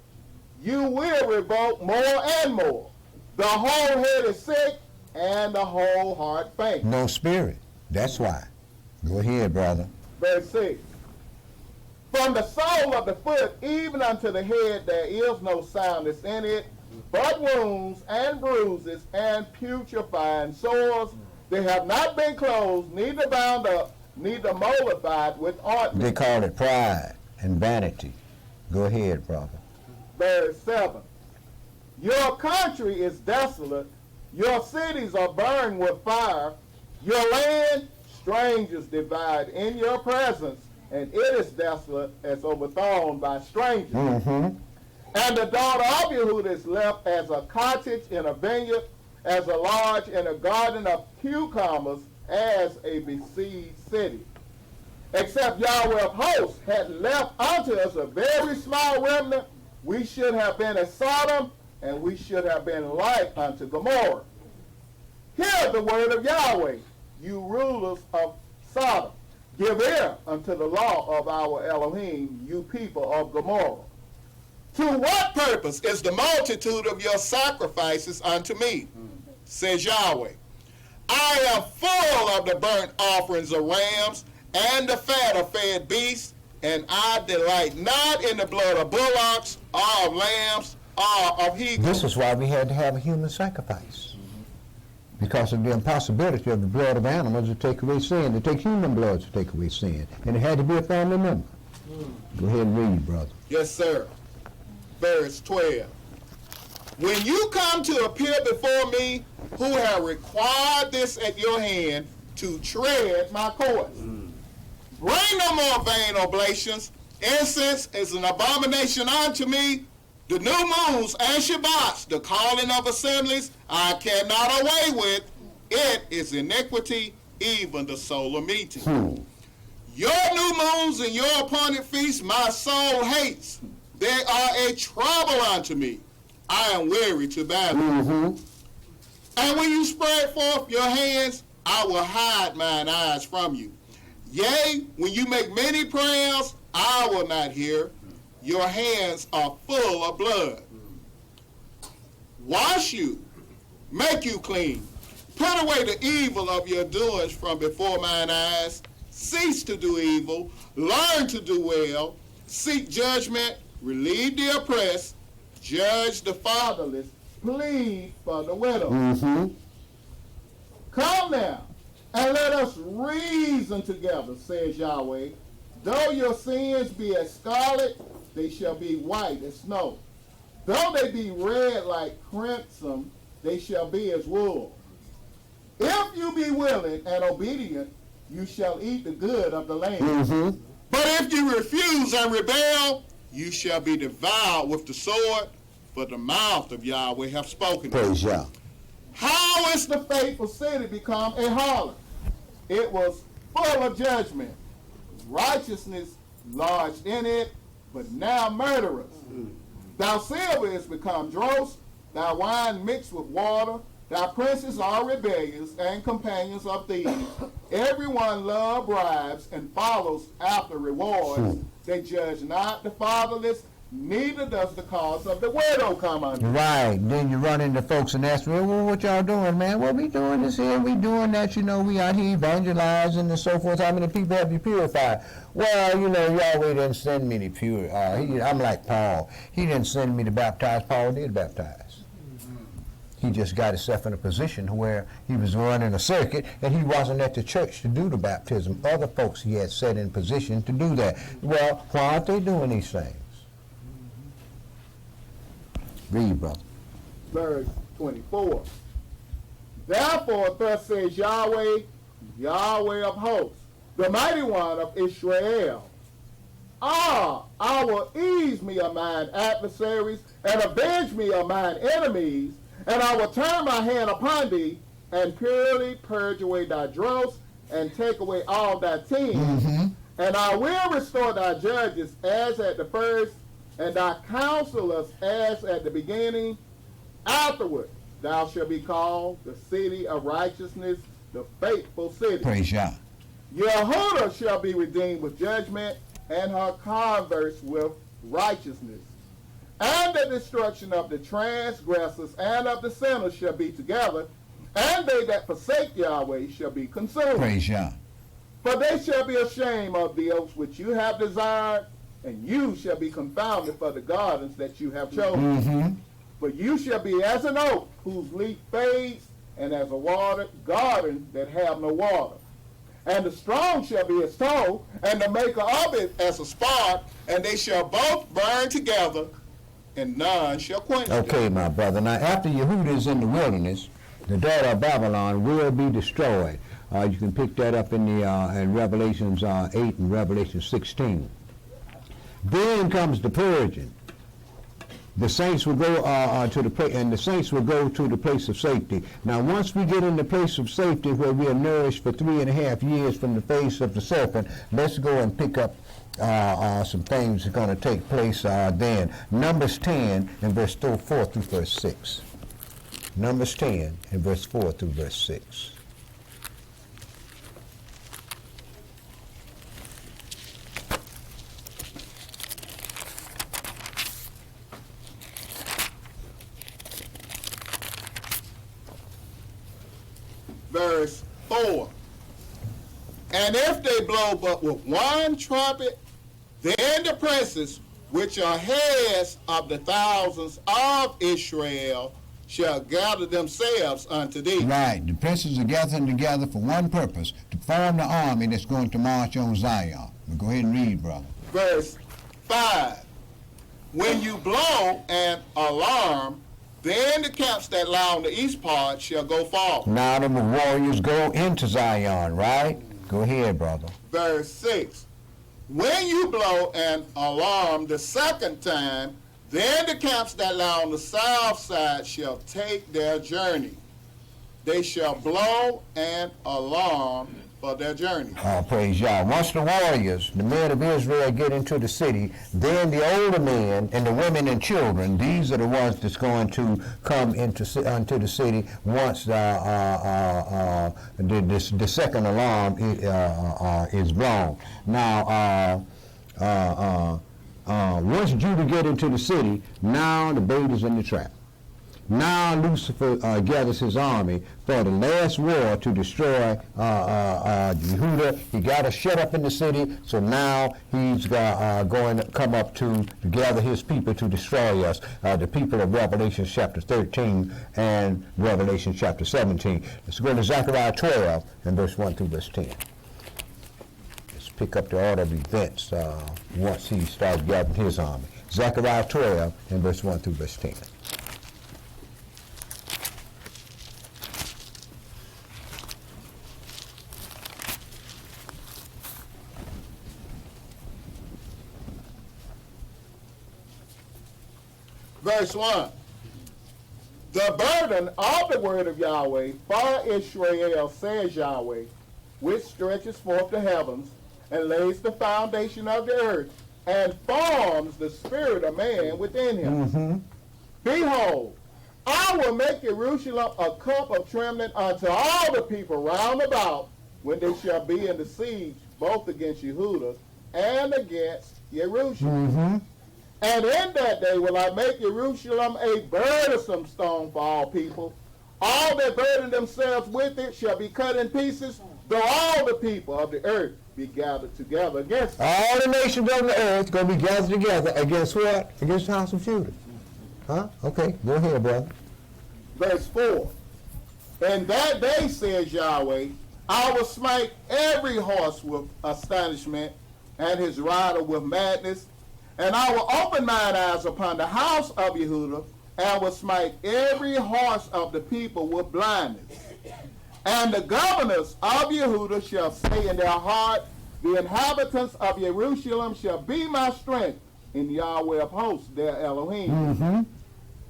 You will revolt more and more. The whole head is sick, and the whole heart faint. No spirit. That's why. Go ahead, brother. Verse 6. From the sole of the foot even unto the head there is no soundness in it, but wounds and bruises and putrefying sores. They have not been closed, neither bound up, neither mollified with ointment. They call it pride and vanity. Go ahead, brother. Verse 7. Your country is desolate, your cities are burned with fire, your land strangers divide in your presence, and it is desolate as overthrown by strangers. And the daughter of Yehuda is left as a cottage in a vineyard, as a lodge in a garden of cucumbers, as a besieged city. Except Yahweh of hosts had left unto us a very small remnant, we should have been as Sodom, and we should have been like unto Gomorrah. Hear the word of Yahweh, you rulers of Sodom. Give ear unto the law of our Elohim, you people of Gomorrah. To what purpose is the multitude of your sacrifices unto me, says Yahweh? I am full of the burnt offerings of rams and the fat of fed beasts, and I delight not in the blood of bullocks, or of lambs, or of he-goats. This is why we had to have a human sacrifice. Because of the impossibility of the blood of animals to take away sin, to take human blood to take away sin. And it had to be a family member. Go ahead and read, brother. Yes, sir. Verse 12. When you come to appear before me, who have required this at your hand to tread my courts. Bring no more vain oblations. Incense is an abomination unto me. The new moons and Shabbats, the calling of assemblies, I cannot away with. It is iniquity, even the solar meeting. Your new moons and your appointed feasts my soul hates. They are a trouble unto me. I am weary to battle. And when you spread forth your hands, I will hide mine eyes from you. Yea, when you make many prayers, I will not hear. Your hands are full of blood. Wash you, make you clean. Put away the evil of your doings from before mine eyes. Cease to do evil. Learn to do well. Seek judgment. Relieve the oppressed. Judge the fatherless. Plead for the widow. Come now, and let us reason together, says Yahweh. Though your sins be as scarlet, they shall be white as snow. Though they be red like crimson, they shall be as wool. If you be willing and obedient, you shall eat the good of the land. But if you refuse and rebel, you shall be devoured with the sword, for the mouth of Yahweh hath spoken. Praise Yah. How is the faithful city become a harlot? It was full of judgment. Righteousness lodged in it, but now murderers. Thy silver is become dross, thy wine mixed with water. Thy princes are rebellious and companions of thieves. Everyone loves bribes and follows after rewards. They judge not the fatherless, neither does the cause of the widow come unto them. Right. Then you run into folks and ask, well, what y'all doing, man? Well, we doing this here, we doing that, we out here evangelizing and so forth. How many people have you purified? Well, Yahweh didn't send me to purify. I'm like Paul. He didn't send me to baptize. Paul did baptize. He just got himself in a position where he was running a circuit and he wasn't at the church to do the baptism. Other folks he had set in position to do that. Well, why aren't they doing these things? Read, brother. Verse 24. Therefore, thus says Yahweh, Yahweh of hosts, the mighty one of Israel. I will ease me of mine adversaries and avenge me of mine enemies, and I will turn my hand upon thee and purely purge away thy dross and take away all thy sins. And I will restore thy judges as at the first, and thy counselors as at the beginning. Afterward, thou shalt be called the city of righteousness, the faithful city. Praise Yah. Yehudah shall be redeemed with judgment, and her converse with righteousness. And the destruction of the transgressors and of the sinners shall be together, and they that forsake Yahweh shall be consumed. Praise Yah. For they shall be ashamed of the oaks which you have desired, and you shall be confounded for the gardens that you have chosen. For you shall be as an oak whose leaf fades, and as a watered garden that have no water. And the strong shall be as tow, and the maker of it as a spark, and they shall both burn together, and none shall quench them. Okay, my brother. Now, after Yehudah is in the wilderness, the daughter of Babylon will be destroyed. You can pick that up in in Revelations 8 and Revelation 16. Then comes the purging. The saints will go to the place, and the saints will go to the place of safety. Now, once we get in the place of safety where we are nourished for 3.5 years from the face of the serpent, let's go and pick up some things that are going to take place then. Numbers 10 and verse 4 through verse 6. Numbers 10 and verse 4 through verse 6. Verse 4. And if they blow but with one trumpet, then the princes, which are heads of the thousands of Israel, shall gather themselves unto thee. Right. The princes are gathering together for one purpose, to form the army that's going to march on Zion. Well, go ahead and read, brother. Verse 5. When you blow an alarm, then the camps that lie on the east part shall go forth. Now the warriors go into Zion, right? Go ahead, brother. Verse 6. When you blow an alarm the second time, then the camps that lie on the south side shall take their journey. They shall blow an alarm for their journey. Praise Yah. Once the warriors, the men of Israel, get into the city, then the older men and the women and children, these are the ones that's going to come into the city once the second alarm is blown. Now, once Judah get into the city, now the bait is in the trap. Now Lucifer gathers his army for the last war to destroy Yehuda. He got us shut up in the city, so now he's going to come up to gather his people to destroy us, the people of Revelation chapter 13 and Revelation chapter 17. Let's go to Zechariah 12 and verse 1 through verse 10. Let's pick up the order of events once he starts gathering his army. Zechariah 12 and verse 1 through verse 10. Verse 1. The burden of the word of Yahweh for Israel, says Yahweh, which stretches forth the heavens and lays the foundation of the earth and forms the spirit of man within him. Behold, I will make Jerusalem a cup of trembling unto all the people round about when they shall be in the siege, both against Yehuda and against Jerusalem. And in that day will I make Jerusalem a burdensome stone for all people. All that burden themselves with it shall be cut in pieces, though all the people of the earth be gathered together against it. All the nations on the earth going to be gathered together against what? Against the house of Judah. Huh? Okay, go ahead, brother. Verse 4. In that day, says Yahweh, I will smite every horse with astonishment and his rider with madness. And I will open mine eyes upon the house of Yehuda, and will smite every horse of the people with blindness. And the governors of Yehuda shall say in their heart, the inhabitants of Jerusalem shall be my strength, in Yahweh of hosts, their Elohim.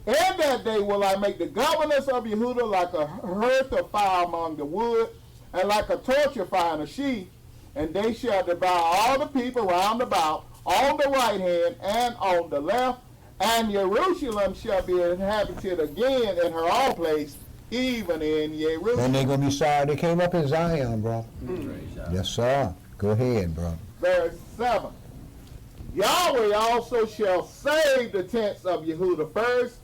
In that day will I make the governors of Yehuda like a hearth of fire among the wood, and like a torch of fire in a sheath, and they shall devour all the people round about, on the right hand and on the left, and Jerusalem shall be inhabited again in her own place, even in Jerusalem. And they're going to be sorry they came up in Zion, bro. Yes, sir. Go ahead, bro. Verse 7. Yahweh also shall save the tents of Yehuda first,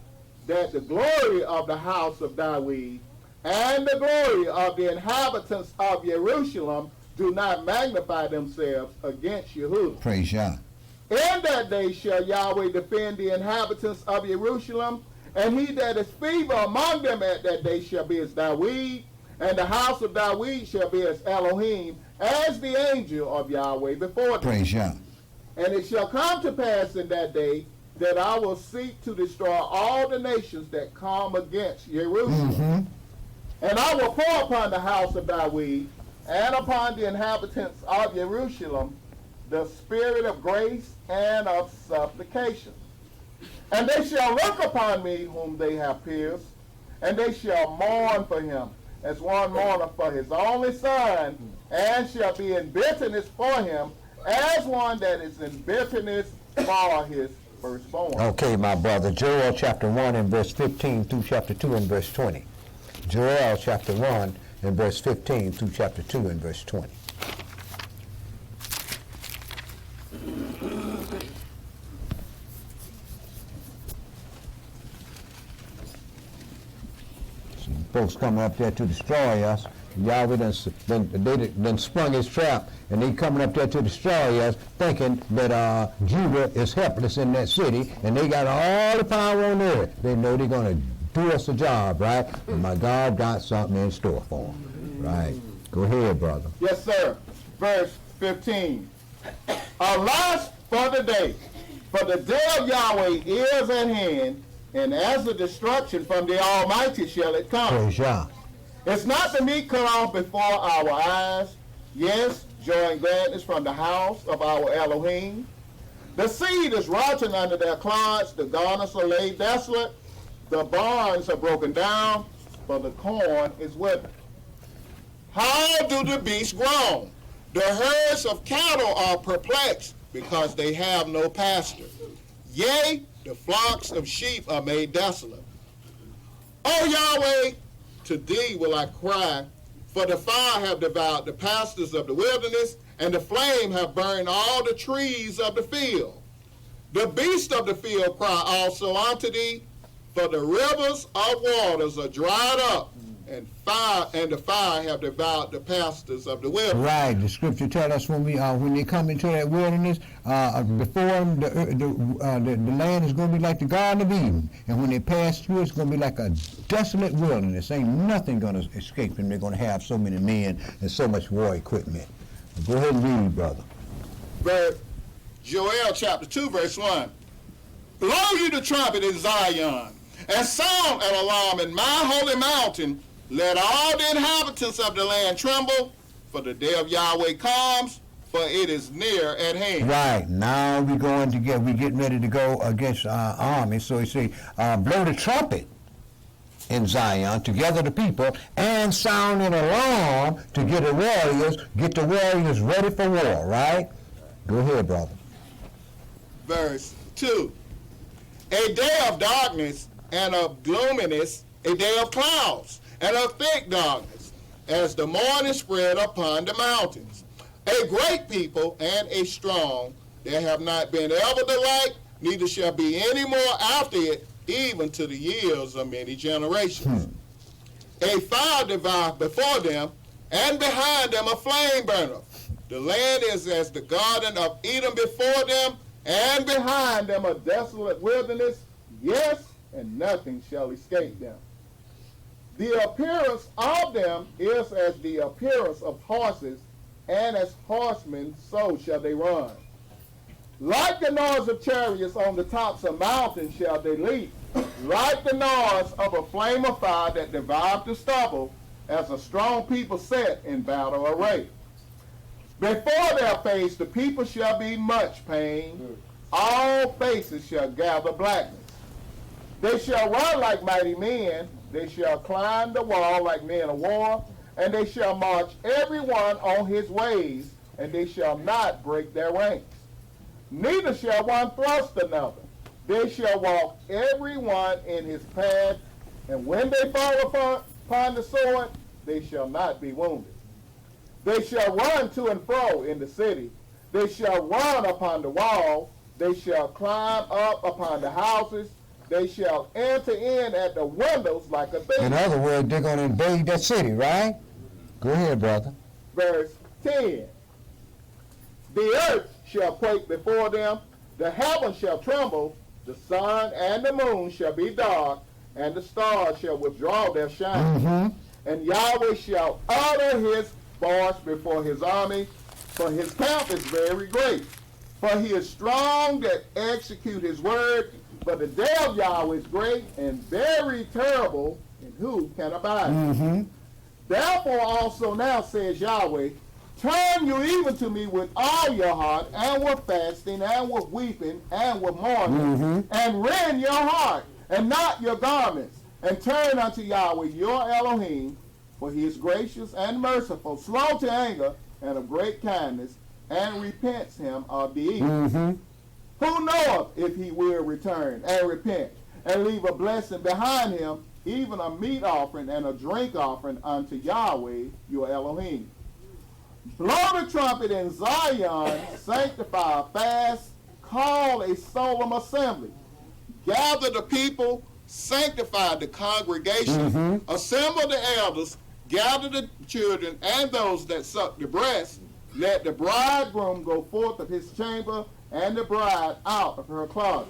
that the glory of the house of David and the glory of the inhabitants of Jerusalem do not magnify themselves against Yehuda. Praise Yah. In that day shall Yahweh defend the inhabitants of Jerusalem, and he that is feeble among them at that day shall be as David, and the house of David shall be as Elohim, as the angel of Yahweh before them. Praise Yah. And it shall come to pass in that day that I will seek to destroy all the nations that come against Jerusalem. And I will pour upon the house of David and upon the inhabitants of Jerusalem the spirit of grace and of supplication. And they shall look upon me whom they have pierced, and they shall mourn for him, as one mourneth for his only son, and shall be in bitterness for him, as one that is in bitterness for his firstborn. Okay, my brother. Joel chapter 1 and verse 15 through chapter 2 and verse 20. Joel chapter 1 and verse 15 through chapter 2 and verse 20. Folks coming up there to destroy us. Yahweh done sprung his trap, and they coming up there to destroy us, thinking that Judah is helpless in that city, and they got all the power on earth. They know they're going to do us a job, right? And my God got something in store for them, right? Go ahead, brother. Yes, sir. Verse 15. Alas for the day, for the day of Yahweh is at hand, and as a destruction from the Almighty shall it come. Praise Yah. It's not the meat cut off before our eyes. Yes, joy and gladness from the house of our Elohim. The seed is rotting under their clods. The garners are laid desolate. The barns are broken down, for the corn is withered. How do the beasts groan? The herds of cattle are perplexed, because they have no pasture. Yea, the flocks of sheep are made desolate. O Yahweh, to thee will I cry, for the fire have devoured the pastures of the wilderness, and the flame have burned all the trees of the field. The beasts of the field cry also unto thee, for the rivers of waters are dried up, and the fire have devoured the pastures of the wilderness. Right. The scripture tells us when they come into that wilderness, before them, the land is going to be like the Garden of Eden, and when they pass through, it's going to be like a desolate wilderness. Ain't nothing going to escape them. They're going to have so many men and so much war equipment. Go ahead and read, brother. Joel chapter 2, verse 1. Blow you the trumpet in Zion, and sound an alarm in my holy mountain. Let all the inhabitants of the land tremble, for the day of Yahweh comes, for it is near at hand. Right. Now we're getting ready to go against our army. So he say, blow the trumpet in Zion, together the people, and sound an alarm to get the warriors ready for war, right? Go ahead, brother. Verse 2. A day of darkness and of gloominess, a day of clouds and of thick darkness, as the morning spread upon the mountains. A great people and a strong, there have not been ever the like, neither shall be any more after it, even to the years of many generations. A fire devoureth before them, and behind them a flame burneth. The land is as the garden of Eden before them, and behind them a desolate wilderness, yes, and nothing shall escape them. The appearance of them is as the appearance of horses, and as horsemen so shall they run. Like the noise of chariots on the tops of mountains shall they leap, like the noise of a flame of fire that devoureth the stubble, as a strong people set in battle array. Before their face the people shall be much pain, all faces shall gather blackness. They shall run like mighty men, they shall climb the wall like men of war, and they shall march every one on his ways, and they shall not break their ranks. Neither shall one thrust another. They shall walk every one in his path, and when they fall upon the sword, they shall not be wounded. They shall run to and fro in the city. They shall run upon the wall. They shall climb up upon the houses. They shall enter in at the windows like a thief. In other words, they're going to invade that city, right? Go ahead, brother. Verse 10. The earth shall quake before them. The heavens shall tremble. The sun and the moon shall be dark, and the stars shall withdraw their shine. And Yahweh shall utter his voice before his army, for his camp is very great. For he is strong that execute his word. But the day of Yahweh is great and very terrible, and who can abide? Therefore also now says Yahweh, turn you even to me with all your heart, and with fasting, and with weeping, and with mourning, and rend your heart, and not your garments, and turn unto Yahweh your Elohim, for he is gracious and merciful, slow to anger, and of great kindness, and repents him of the evil. Who knoweth if he will return and repent, and leave a blessing behind him, even a meat offering and a drink offering unto Yahweh your Elohim? Blow the trumpet in Zion, sanctify a fast, call a solemn assembly. Gather the people, sanctify the congregation, assemble the elders, gather the children and those that suck the breast. Let the bridegroom go forth of his chamber, and the bride out of her closet.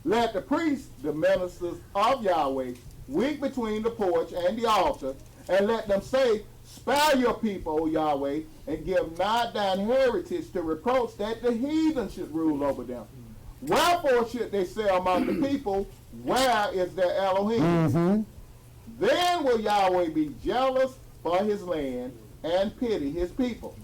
Let the priests, the ministers of Yahweh, weep between the porch and the altar, and let them say, spare your people, O Yahweh, and give not thine heritage to reproach, that the heathen should rule over them. Wherefore should they say among the people, where is their Elohim? Then will Yahweh be jealous for his land, and pity his people.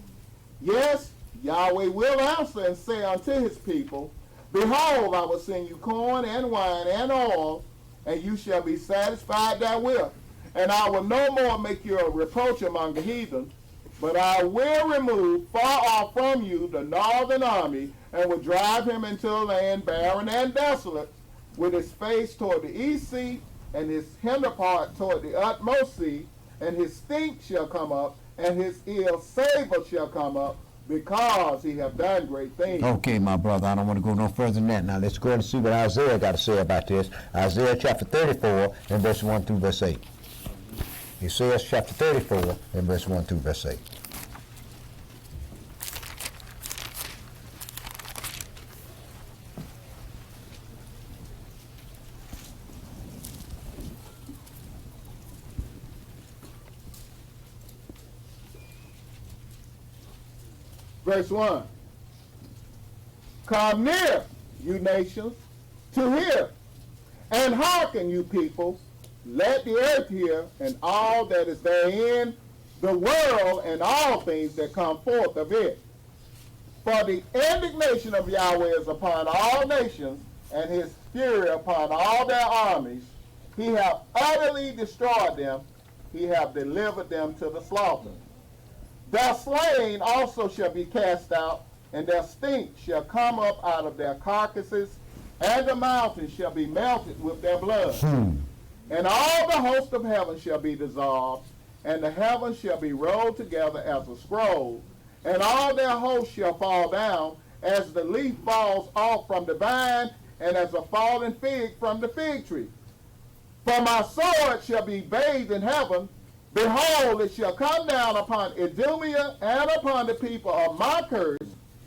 Yes, Yahweh will answer and say unto his people, behold, I will send you corn and wine and oil, and you shall be satisfied therewith. And I will no more make you a reproach among the heathen, but I will remove far off from you the northern army, and will drive him into a land barren and desolate, with his face toward the east sea, and his hinder part toward the utmost sea, and his stink shall come up, and his ill savor shall come up, because he have done great things. Okay, my brother, I don't want to go no further than that. Now let's go ahead and see what Isaiah got to say about this. Isaiah chapter 34 and verse 1 through verse 8. Isaiah chapter 34 and verse 1 through verse 8. Verse 1. Come near, you nations, to hear, and hearken, you peoples. Let the earth hear, and all that is therein, the world, and all things that come forth of it. For the indignation of Yahweh is upon all nations, and his fury upon all their armies. He hath utterly destroyed them. He hath delivered them to the slaughter. Their slain also shall be cast out, and their stink shall come up out of their carcasses, and the mountains shall be melted with their blood. And all the host of heaven shall be dissolved, and the heavens shall be rolled together as a scroll, and all their hosts shall fall down, as the leaf falls off from the vine, and as a fallen fig from the fig tree. For my sword shall be bathed in heaven. Behold, it shall come down upon Idumea and upon the people of my curse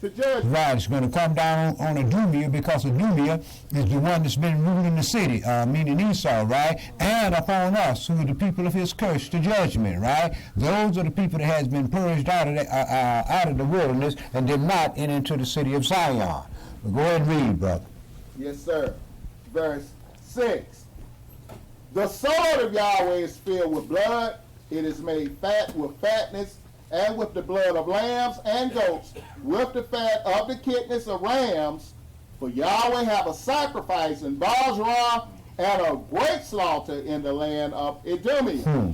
to judge. Right, it's going to come down on Idumea, because Idumea is the one that's been ruling the city, meaning Esau, right? And upon us, who are the people of his curse, to judgment, right? Those are the people that has been purged out of the wilderness and did not enter into the city of Zion. Well, go ahead and read, brother. Yes, sir. Verse 6. The sword of Yahweh is filled with blood. It is made fat with fatness, and with the blood of lambs and goats, with the fat of the kidneys of rams. For Yahweh have a sacrifice in Basra, and a great slaughter in the land of Idumea.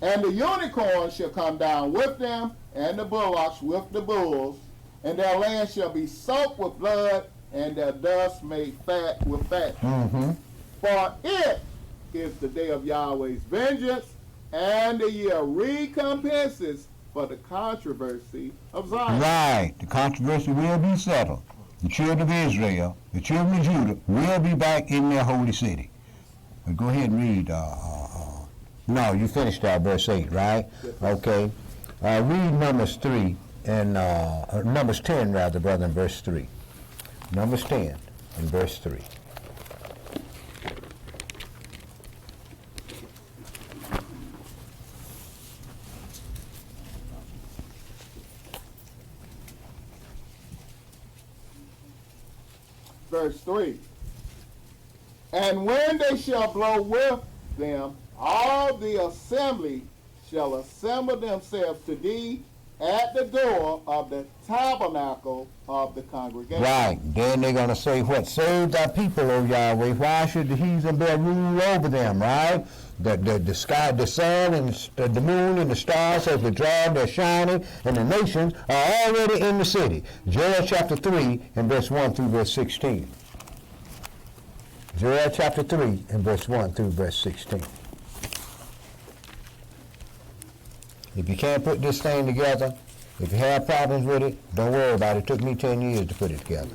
And the unicorn shall come down with them, and the bullocks with the bulls, and their land shall be soaked with blood, and their dust made fat with fat. For it is the day of Yahweh's vengeance, and the year recompenses for the controversy of Zion. Right, the controversy will be settled. The children of Israel, the children of Judah, will be back in their holy city. But go ahead and read. No, you finished verse 8, right? Okay. Read Numbers 3 and Numbers 10, rather, brother, in verse 3. Numbers 10 and verse 3. Verse 3. And when they shall blow with them, all the assembly shall assemble themselves to thee at the door of the tabernacle of the congregation. Right. Then they're going to say, what? Save thy people, O Yahweh. Why should the heathen bear rule over them, right? The sky, the sun, and the moon, and the stars have withdrawn, they're shining, and the nations are already in the city. Joel chapter 3 and verse 1 through verse 16. Joel chapter 3 and verse 1 through verse 16. If you can't put this thing together, if you have problems with it, don't worry about it. It took me 10 years to put it together.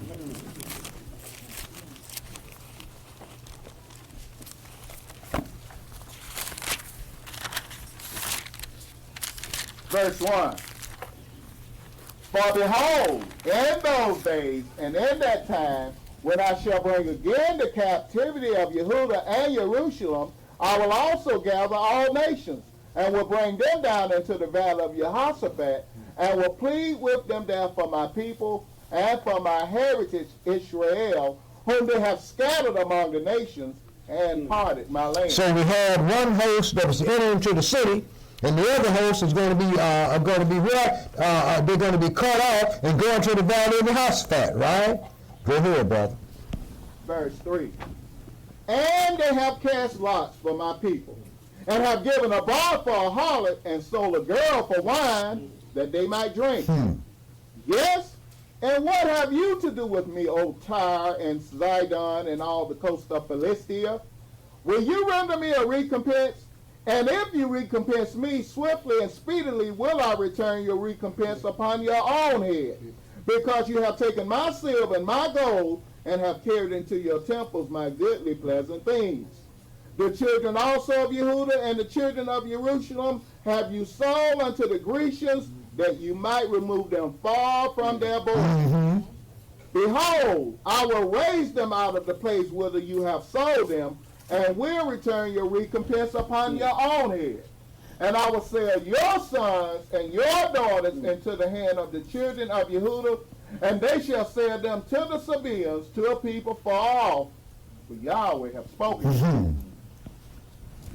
Verse 1. For behold, in those days and in that time, when I shall bring again the captivity of Yehudah and Jerusalem, I will also gather all nations, and will bring them down into the valley of Jehoshaphat, and will plead with them there for my people, and for my heritage Israel, whom they have scattered among the nations, and parted my land. So we had one host that was entering into the city, and the other host is going to be what? They're going to be cut off and go into the valley of Jehoshaphat, right? Go ahead, brother. Verse 3. And they have cast lots for my people, and have given a bond for a harlot, and sold a girl for wine, that they might drink. Yes? And what have you to do with me, O Tyre and Zidon and all the coast of Philistia? Will you render me a recompense? And if you recompense me, swiftly and speedily will I return your recompense upon your own head, because you have taken my silver and my gold, and have carried into your temples my goodly pleasant things. The children also of Yehuda and the children of Jerusalem have you sold unto the Grecians, that you might remove them far from their borders. Behold, I will raise them out of the place whither you have sold them, and will return your recompense upon your own head. And I will sell your sons and your daughters into the hand of the children of Yehuda, and they shall sell them to the Sabaeans, to a people far off. For Yahweh have spoken.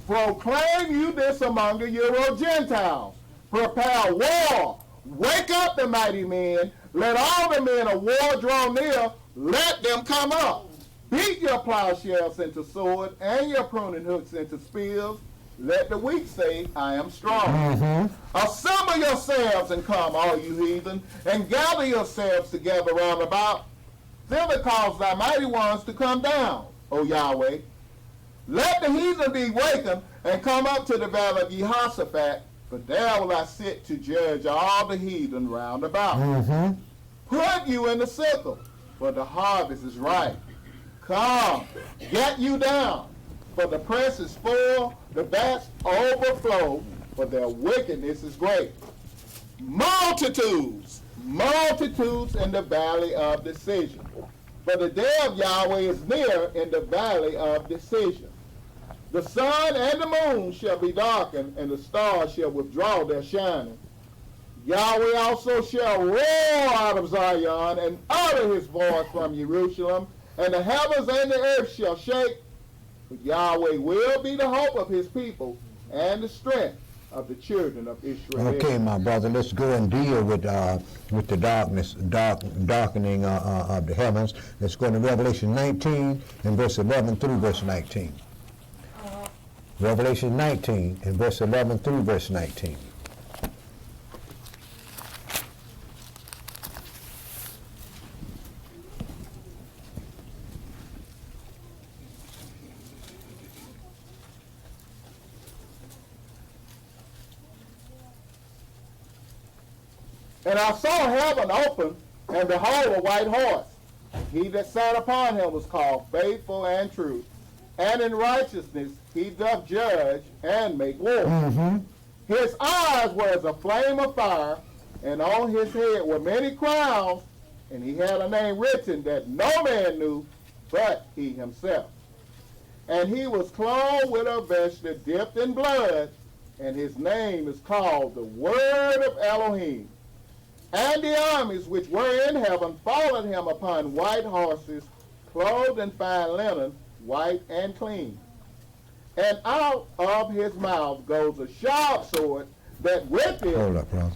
Proclaim you this among the Euro Gentiles. Prepare war. Wake up the mighty men. Let all the men of war draw near. Let them come up. Beat your plowshares into swords, and your pruning hooks into spears. Let the weak say, I am strong. Assemble yourselves and come, all you heathen, and gather yourselves together round about. Thither cause thy mighty ones to come down, O Yahweh. Let the heathen be wakened, and come up to the valley of Jehoshaphat, for there will I sit to judge all the heathen round about. Put you in the sickle, for the harvest is ripe. Come, get you down, for the press is full, the vats overflow, for their wickedness is great. Multitudes, multitudes in the valley of decision. For the day of Yahweh is near in the valley of decision. The sun and the moon shall be darkened, and the stars shall withdraw their shining. Yahweh also shall roar out of Zion, and utter his voice from Jerusalem, and the heavens and the earth shall shake. But Yahweh will be the hope of his people, and the strength of the children of Israel. Okay, my brother, let's go and deal with the darkening of the heavens. Let's go to Revelation 19 and verse 11 through verse 19. Revelation 19 and verse 11 through verse 19. And I saw heaven open, and behold, a white horse. He that sat upon him was called Faithful and True, and in righteousness he doth judge and make war. His eyes were as a flame of fire, and on his head were many crowns, and he had a name written that no man knew but he himself. And he was clothed with a vesture dipped in blood, and his name is called the Word of Elohim. And the armies which were in heaven followed him upon white horses, clothed in fine linen, white and clean. And out of his mouth goes a sharp sword, that with it... Hold up, brother.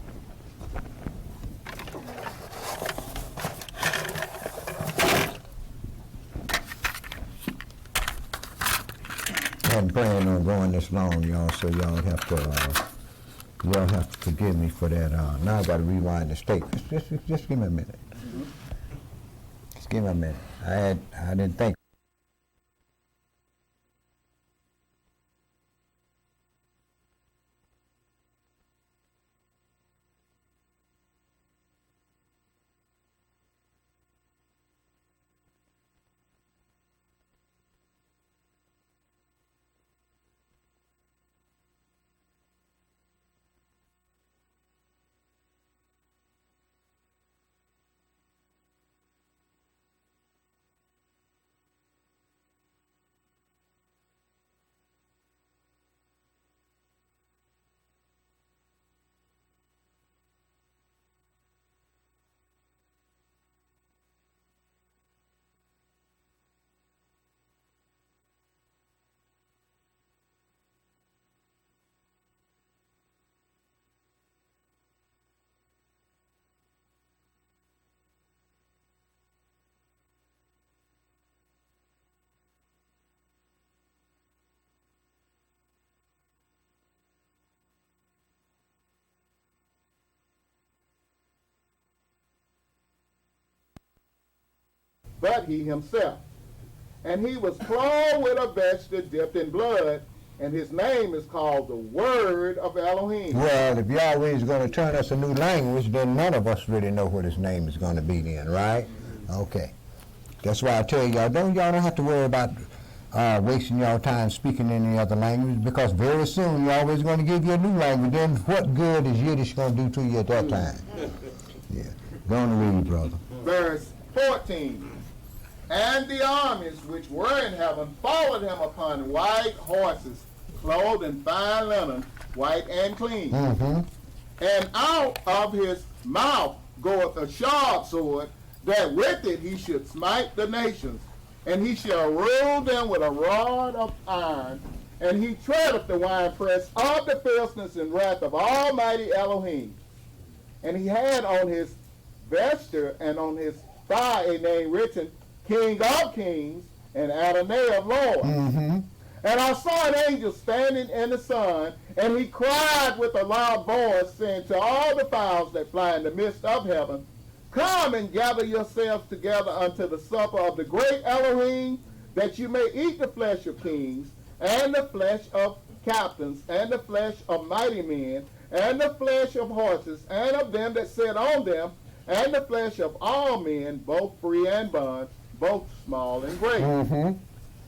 I'm planning on going this long, y'all, so y'all have to forgive me for that. Now I got to rewind the tape. Just give me a minute. Just give me a minute. I didn't think. but he himself. And he was clothed with a vesture dipped in blood, and his name is called the Word of Elohim. Well, if Yahweh is going to turn us a new language, then none of us really know what his name is going to be then, right? Okay. That's why I tell y'all, y'all don't have to worry about wasting y'all time speaking any other language, because very soon Yahweh is going to give you a new language. Then what good is Yiddish going to do to you at that time? Yeah. Go on and read, brother. Verse 14. And the armies which were in heaven followed him upon white horses, clothed in fine linen, white and clean. Mm-hmm. And out of his mouth goeth a sharp sword, that with it he should smite the nations, and he shall rule them with a rod of iron, and he treadeth the winepress of the fierceness and wrath of Almighty Elohim. And he had on his vesture and on his thigh a name written, King of Kings and Adonai of Lords. Mm-hmm. And I saw an angel standing in the sun, and he cried with a loud voice, saying to all the fowls that fly in the midst of heaven, Come and gather yourselves together unto the supper of the great Elohim, that you may eat the flesh of kings, and the flesh of captains, and the flesh of mighty men, and the flesh of horses, and of them that sit on them, and the flesh of all men, both free and bond, both small and great. Mm-hmm.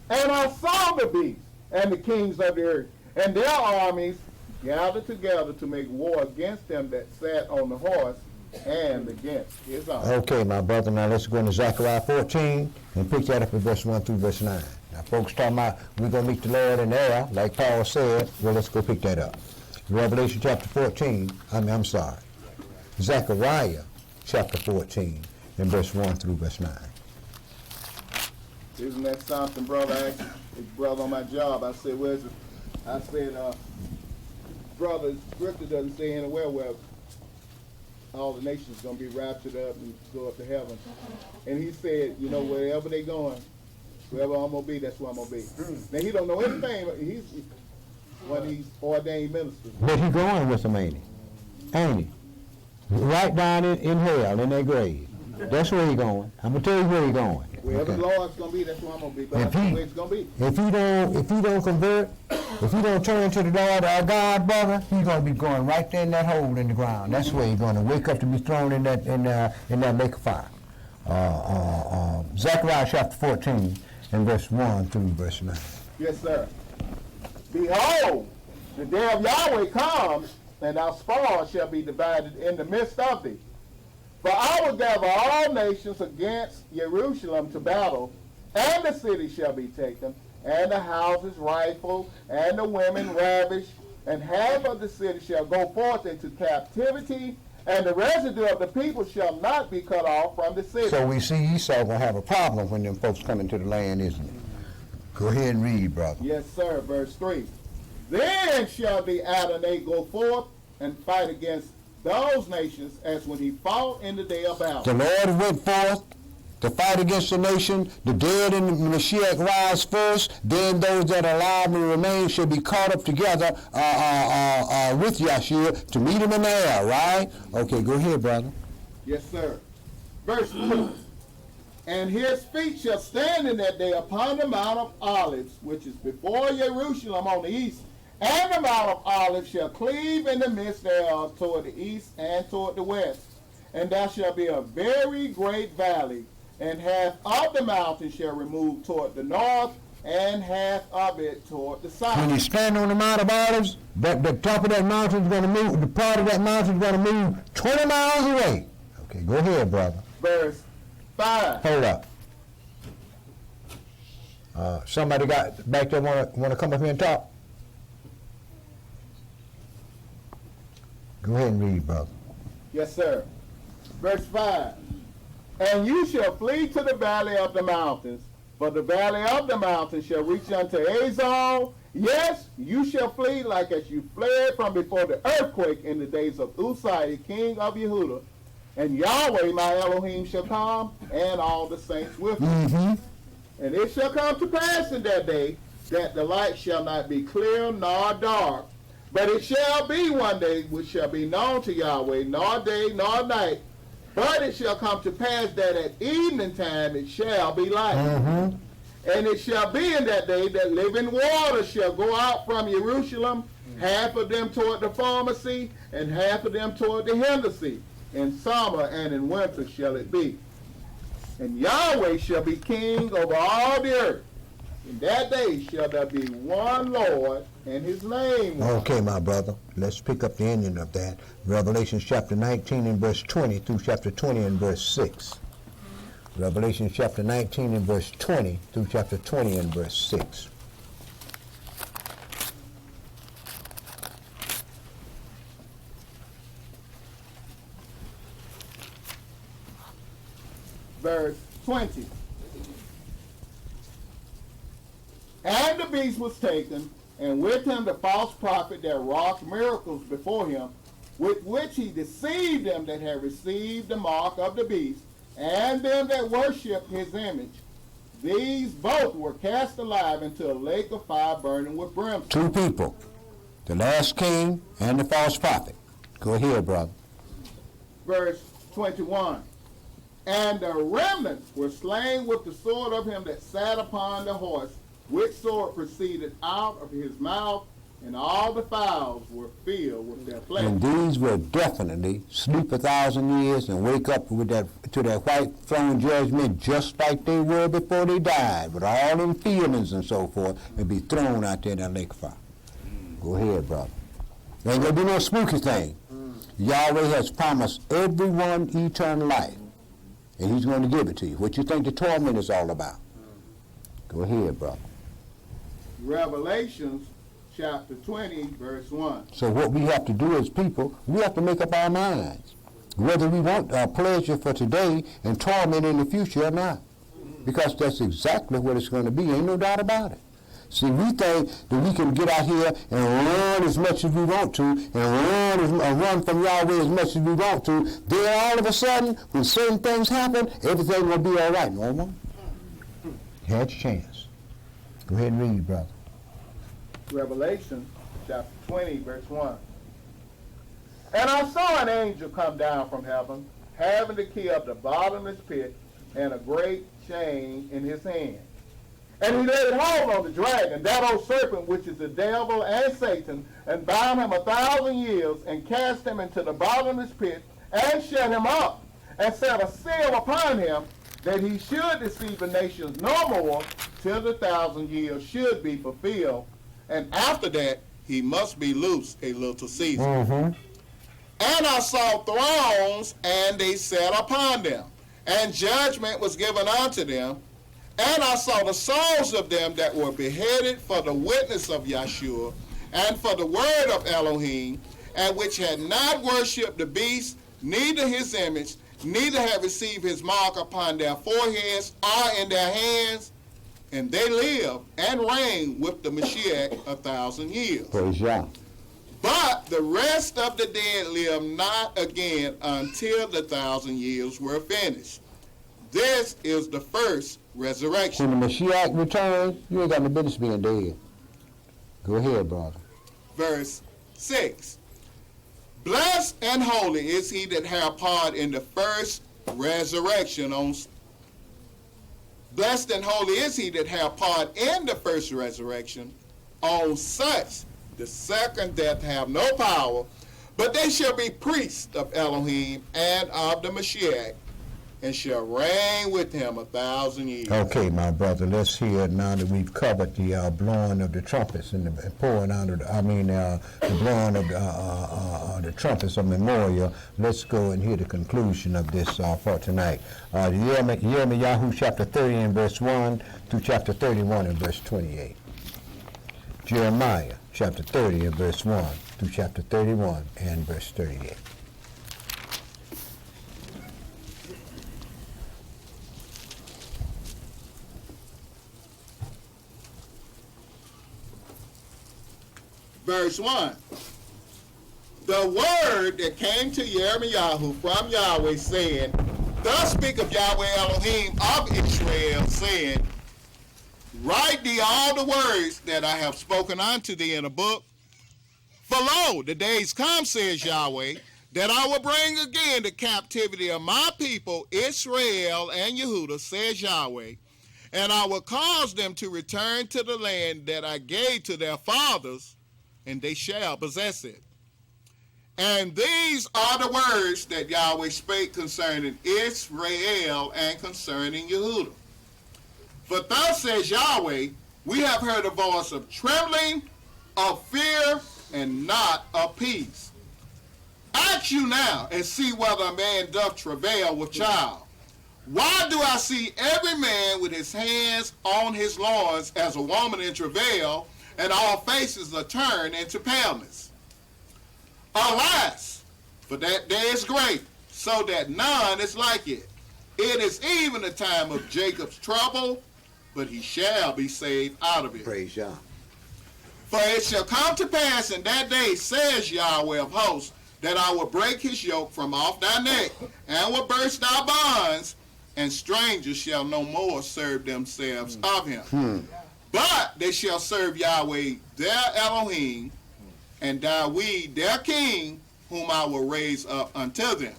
And I saw the beast and the kings of the earth, and their armies gathered together to make war against them that sat on the horse and against his army. Okay, my brother, now let's go into Zechariah 14 and pick that up at verse 1 through verse 9. Now, folks talking about we're going to meet the Lord in the air, like Paul said. Well, let's go pick that up. Revelation chapter 14, Zechariah chapter 14 and verse 1 through verse 9. Isn't that something, brother? I asked his brother on my job. I said, where's it? I said, brother, scripture doesn't say anywhere where all the nations going to be raptured up and go up to heaven. And he said, you know, wherever they going, wherever I'm going to be, that's where I'm going to be. Now, he don't know anything. He's one of these ordained ministers. But he going with them, ain't he? Ain't he? Right down in hell, in their grave. That's where he going. I'm going to tell you where he going. Wherever the Lord's going to be, that's where I'm going to be. But that's where it's going to be. If he don't convert, if he don't turn to the Lord our God, brother, he's going to be going right there in that hole in the ground. That's where he's going to wake up to be thrown in that lake of fire. Zechariah chapter 14 and verse 1 through verse 9. Yes, sir. Behold, the day of Yahweh comes, and our spoil shall be divided in the midst of thee. For I will gather all nations against Jerusalem to battle, and the city shall be taken, and the houses rifled, and the women ravished, and half of the city shall go forth into captivity, and the residue of the people shall not be cut off from the city. So we see Esau going to have a problem when them folks come into the land, isn't it? Go ahead and read, brother. Yes, sir. Verse 3. Then shall the Adonai go forth and fight against those nations as when he fought in the day of battle. The Lord went forth to fight against the nation. The dead in the Mashiach rise first. Then those that are alive and remain shall be caught up together with Yahshua to meet him in the air, right? Okay, go ahead, brother. Yes, sir. Verse 2. And his feet shall stand in that day upon the Mount of Olives, which is before Jerusalem on the east. And the Mount of Olives shall cleave in the midst thereof toward the east and toward the west. And there shall be a very great valley, and half of the mountain shall remove toward the north, and half of it toward the south. When you stand on the Mount of Olives, the top of that mountain is going to move, the part of that mountain is going to move 20 miles away. Okay, go ahead, brother. Verse 5. Hold up. Somebody got back there want to come up here and talk? Go ahead and read, brother. Yes, sir. Verse 5. And you shall flee to the valley of the mountains, for the valley of the mountains shall reach unto Azal. Yes, you shall flee like as you fled from before the earthquake in the days of Uzziah, king of Yehudah. And Yahweh, my Elohim, shall come, and all the saints with him. Mm-hmm. And it shall come to pass in that day that the light shall not be clear nor dark, but it shall be one day which shall be known to Yahweh, nor day nor night, But it shall come to pass that at evening time it shall be light. Mm-hmm. And it shall be in that day that living waters shall go out from Jerusalem, half of them toward the former sea, and half of them toward the hinder sea. In summer and in winter shall it be. And Yahweh shall be king over all the earth. In that day shall there be one Lord, and his name one. Okay, my brother. Let's pick up the ending of that. Revelation chapter 19 and verse 20 through chapter 20 and verse 6. Revelation chapter 19 and verse 20 through chapter 20 and verse 6. Verse 20. And the beast was taken, and with him the false prophet that wrought miracles before him, with which he deceived them that had received the mark of the beast, and them that worship his image. These both were cast alive into a lake of fire burning with brimstone. Two people, the last king and the false prophet. Go ahead, brother. Verse 21. And the remnants were slain with the sword of him that sat upon the horse, which sword proceeded out of his mouth, and all the fowls were filled with their flesh. And these will definitely sleep 1,000 years and wake up with to that white throne judgment just like they were before they died, with all them feelings and so forth, and be thrown out there in that lake of fire. Go ahead, brother. There ain't gonna be no spooky thing. Yahweh has promised everyone eternal life, and he's going to give it to you. What you think the torment is all about? Go ahead, brother. Revelations chapter 20, verse 1. So what we have to do as people, we have to make up our minds whether we want pleasure for today and torment in the future or not. Because that's exactly what it's going to be. Ain't no doubt about it. See, we think that we can get out here and run as much as we want to, and run from Yahweh as much as we want to. Then all of a sudden, when certain things happen, everything will be all right. No one had your chance. Go ahead and read, brother. Revelation chapter 20, verse 1. And I saw an angel come down from heaven, having the key of the bottomless pit and a great chain in his hand. And he laid hold on the dragon, that old serpent which is the devil and Satan, and bound him 1,000 years, and cast him into the bottomless pit, and shut him up, and set a seal upon him, that he should deceive the nations no more, till the 1,000 years should be fulfilled. And after that, he must be loosed a little season. Mm-hmm. And I saw thrones, and they sat upon them, and judgment was given unto them. And I saw the souls of them that were beheaded for the witness of Yahshua, and for the word of Elohim, and which had not worshipped the beast, neither his image, neither had received his mark upon their foreheads or in their hands. And they live and reign with the Mashiach 1,000 years. Praise Yah. But the rest of the dead live not again until the 1,000 years were finished. This is the first resurrection. When the Mashiach returns, you ain't got no business being dead. Go ahead, brother. Verse 6. Blessed and holy is he that hath part in the first resurrection. Blessed and holy is he that hath part in the first resurrection. On such the second death have no power, but they shall be priests of Elohim and of the Mashiach, and shall reign with him 1,000 years. Okay, my brother, let's hear now that we've covered the blowing of the trumpets and the pouring out of the blowing of the trumpets of memorial. Let's go and hear the conclusion of this for tonight. Yirmiyahu chapter 30 and verse 1 through chapter 31 and verse 28. Jeremiah chapter 30 and verse 1 through chapter 31 and verse 38. Verse 1. The word that came to Yirmiyahu from Yahweh, saying, Thus speaketh Yahweh Elohim of Israel, saying, Write thee all the words that I have spoken unto thee in a book. For lo, the days come, says Yahweh, that I will bring again the captivity of my people, Israel and Yehudah, says Yahweh, and I will cause them to return to the land that I gave to their fathers, and they shall possess it. And these are the words that Yahweh spake concerning Israel and concerning Yehudah. For thus says Yahweh, we have heard a voice of trembling, of fear, and not of peace. Ask you now, and see whether a man doth travail with child. Why do I see every man with his hands on his loins as a woman in travail, and all faces are turned into paleness? Alas, for that day is great, so that none is like it. It is even the time of Jacob's trouble, but he shall be saved out of it. Praise Yah. For it shall come to pass in that day, says Yahweh of hosts, that I will break his yoke from off thy neck, and will burst thy bonds, and strangers shall no more serve themselves of him. But they shall serve Yahweh their Elohim, and Dawid their king, whom I will raise up unto them.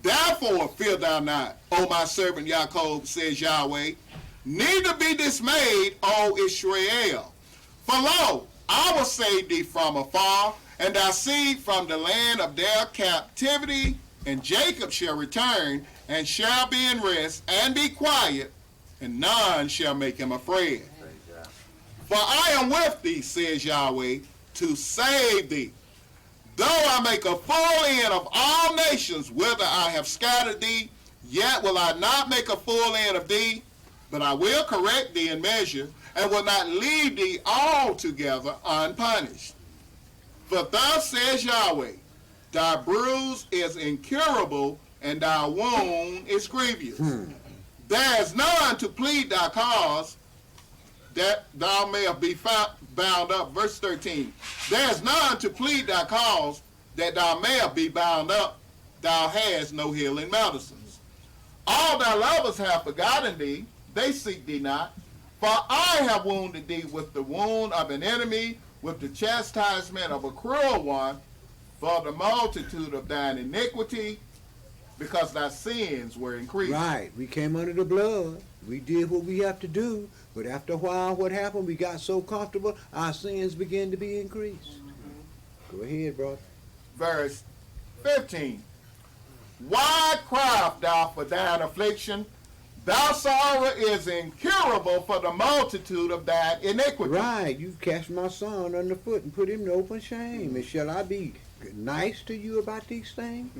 Therefore fear thou not, O my servant Yachov, says Yahweh, neither be dismayed, O Israel. For lo, I will save thee from afar, and thy seed from the land of their captivity, and Jacob shall return, and shall be in rest, and be quiet, and none shall make him afraid. For I am with thee, says Yahweh, to save thee. Though I make a full end of all nations, whither I have scattered thee, yet will I not make a full end of thee, but I will correct thee in measure, and will not leave thee altogether unpunished. For thus says Yahweh, thy bruise is incurable, and thy wound is grievous. There is none to plead thy cause, that thou mayest be bound up. Verse 13. There is none to plead thy cause, that thou mayest be bound up. Thou hast no healing medicines. All thy lovers have forgotten thee, they seek thee not. For I have wounded thee with the wound of an enemy, with the chastisement of a cruel one, for the multitude of thine iniquity, because thy sins were increased. Right. We came under the blood. We did what we have to do. But after a while, what happened? We got so comfortable, our sins began to be increased. Go ahead, brother. Verse 15. Why criest thou for thine affliction? Thy sorrow is incurable for the multitude of thine iniquity. Right. You've cast my son underfoot and put him to open shame. And shall I be nice to you about these things?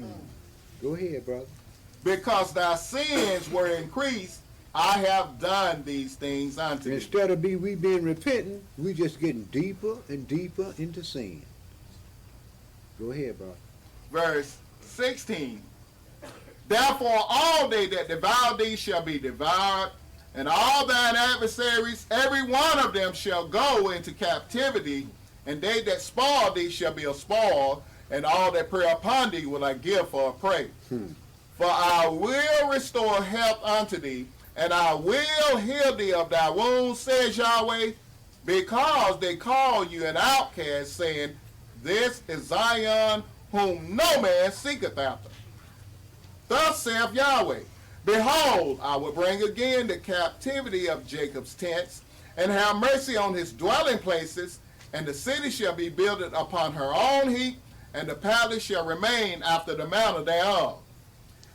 Go ahead, brother. Because thy sins were increased, I have done these things unto thee. Instead of we being repentant, we just getting deeper and deeper into sin. Go ahead, brother. Verse 16. Therefore all they that devour thee shall be devoured, and all thine adversaries, every one of them shall go into captivity, and they that spoil thee shall be a spoil, and all that prey upon thee will I give for a prey. For I will restore health unto thee, and I will heal thee of thy wounds, says Yahweh, because they call you an outcast, saying, this is Zion, whom no man seeketh after. Thus saith Yahweh, behold, I will bring again the captivity of Jacob's tents, and have mercy on his dwelling places, and the city shall be builded upon her own heap, and the palace shall remain after the manner thereof.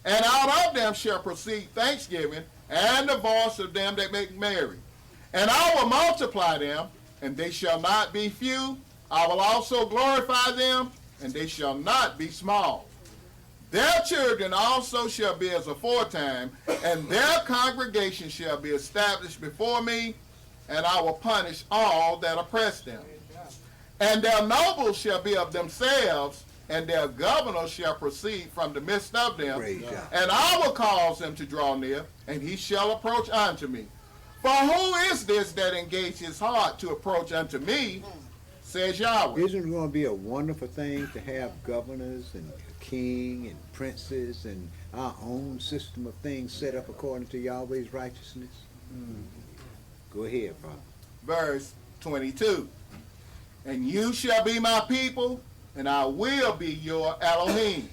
And out of them shall proceed thanksgiving, and the voice of them that make merry. And I will multiply them, and they shall not be few. I will also glorify them, and they shall not be small. Their children also shall be as aforetime, and their congregation shall be established before me, and I will punish all that oppress them. And their nobles shall be of themselves, and their governors shall proceed from the midst of them. And I will cause him to draw near, and he shall approach unto me. For who is this that engaged his heart to approach unto me, says Yahweh. Isn't it going to be a wonderful thing to have governors and king and princes and our own system of things set up according to Yahweh's righteousness? Go ahead, brother. Verse 22. And you shall be my people, and I will be your Elohim.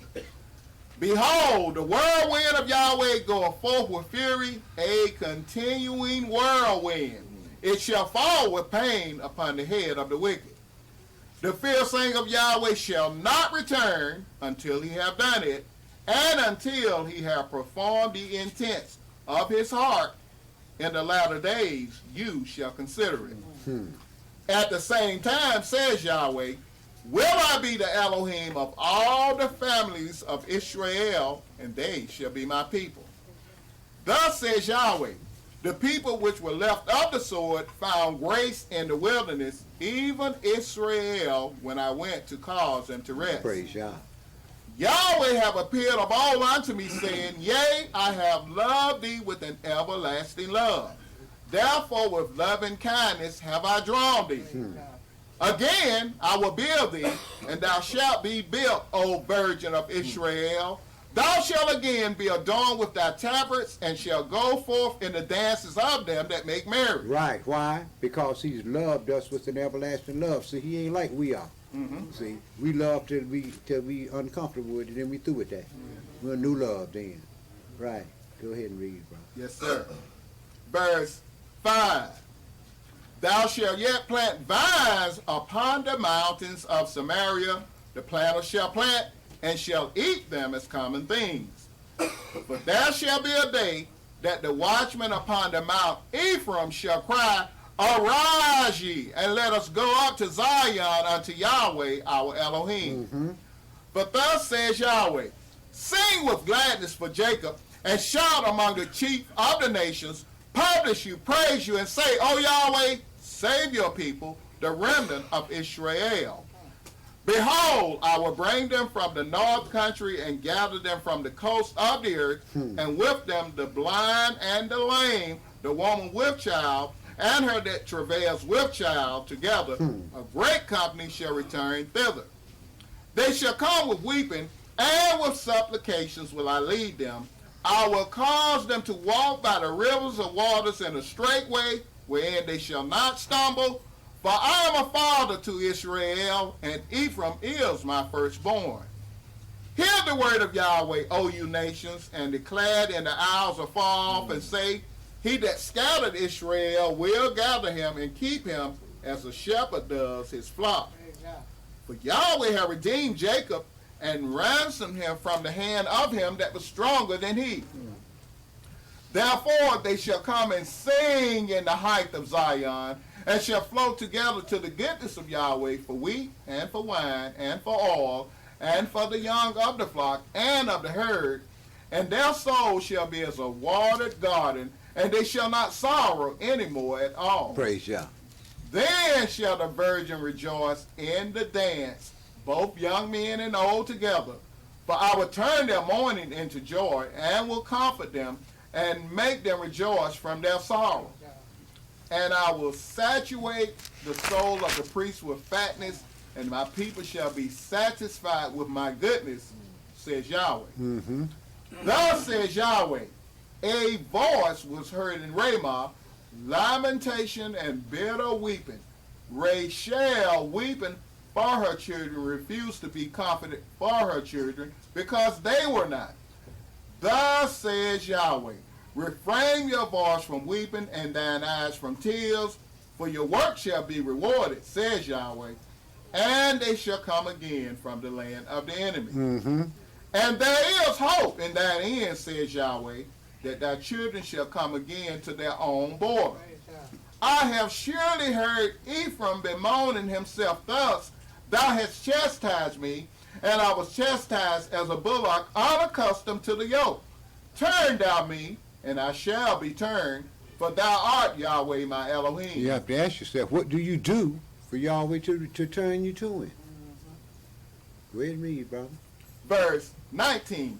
Behold, the whirlwind of Yahweh goeth forth with fury, a continuing whirlwind. It shall fall with pain upon the head of the wicked. The fierce anger of Yahweh shall not return until he have done it, and until he have performed the intents of his heart. In the latter days you shall consider it. At the same time, says Yahweh, will I be the Elohim of all the families of Israel, and they shall be my people. Thus says Yahweh, the people which were left of the sword found grace in the wilderness, even Israel, when I went to cause them to rest. Praise Yah. Yahweh have appeared of old unto me, saying, Yea, I have loved thee with an everlasting love. Therefore with loving kindness have I drawn thee. Again, I will build thee, and thou shalt be built, O virgin of Israel. Thou shalt again be adorned with thy tabrets, and shall go forth in the dances of them that make merry. Right. Why? Because he's loved us with an everlasting love. See, he ain't like we are. See, we love till we uncomfortable with it, then we through with that. We're a new love then. Right. Go ahead and read, bro. Yes, sir. Verse 5. Thou shalt yet plant vines upon the mountains of Samaria. The planter shall plant, and shall eat them as common things. But there shall be a day that the watchman upon the Mount Ephraim shall cry, Arise ye, and let us go up to Zion unto Yahweh our Elohim. But thus says Yahweh, sing with gladness for Jacob, and shout among the chief of the nations, publish you, praise you, and say, O Yahweh, save your people, the remnant of Israel. Behold, I will bring them from the north country and gather them from the coast of the earth, and with them the blind and the lame, the woman with child, and her that travails with child together. A great company shall return thither. They shall come with weeping, and with supplications will I lead them. I will cause them to walk by the rivers of waters in a straight way, wherein they shall not stumble. For I am a father to Israel, and Ephraim is my firstborn. Hear the word of Yahweh, O you nations, and declare it in the isles afar off, and say, He that scattered Israel will gather him and keep him as a shepherd does his flock. For Yahweh hath redeemed Jacob, and ransomed him from the hand of him that was stronger than he. Therefore they shall come and sing in the height of Zion, and shall flow together to the goodness of Yahweh for wheat, and for wine, and for oil, and for the young of the flock, and of the herd. And their soul shall be as a watered garden, and they shall not sorrow any more at all. Praise Yah. Then shall the virgin rejoice in the dance, both young men and old together. For I will turn their mourning into joy, and will comfort them, and make them rejoice from their sorrow. And I will saturate the soul of the priest with fatness, and my people shall be satisfied with my goodness, says Yahweh. Thus says Yahweh, a voice was heard in Ramah, lamentation and bitter weeping. Rachel weeping for her children refused to be comforted for her children, because they were not. Thus says Yahweh, refrain your voice from weeping and thine eyes from tears, for your work shall be rewarded, says Yahweh, and they shall come again from the land of the enemy. And there is hope in thine end, says Yahweh, that thy children shall come again to their own border. I have surely heard Ephraim bemoaning himself thus, Thou hast chastised me, and I was chastised as a bullock unaccustomed to the yoke. Turn thou me, and I shall be turned, for thou art Yahweh my Elohim. You have to ask yourself, what do you do for Yahweh to turn you to him? Go ahead and read, brother. Verse 19.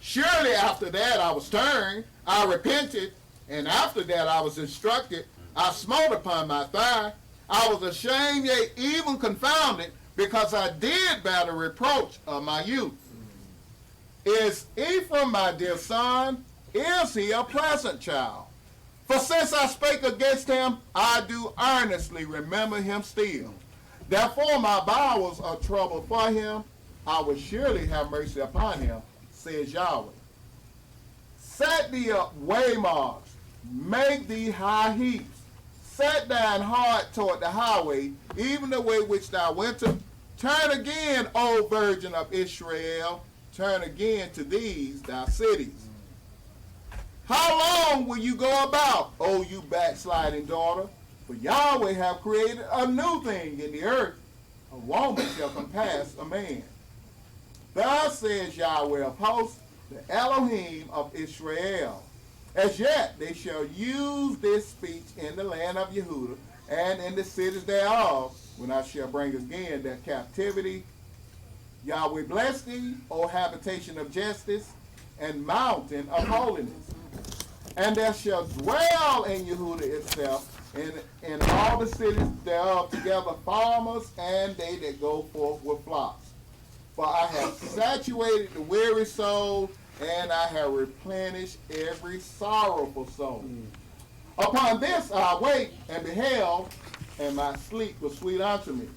Surely after that I was turned, I repented, and after that I was instructed, I smote upon my thigh. I was ashamed, yea, even confounded, because I did bear the reproach of my youth. Is Ephraim my dear son? Is he a pleasant child? For since I spake against him, I do earnestly remember him still. Therefore my bowels are troubled for him. I will surely have mercy upon him, says Yahweh. Set thee up waymarks, make thee high heaps, set thine heart toward the highway, even the way which thou wentest. Turn again, O virgin of Israel, turn again to these thy cities. How long will you go about, O you backsliding daughter? For Yahweh have created a new thing in the earth. A woman shall compass a man. Thus says Yahweh of hosts, the Elohim of Israel. As yet they shall use this speech in the land of Yehudah and in the cities thereof, when I shall bring again their captivity. Yahweh bless thee, O habitation of justice, and mountain of holiness. And there shall dwell in Yehudah itself, in all the cities thereof together, farmers and they that go forth with flocks. For I have saturated the weary soul, and I have replenished every sorrowful soul. Upon this I awake and beheld, and my sleep was sweet unto me.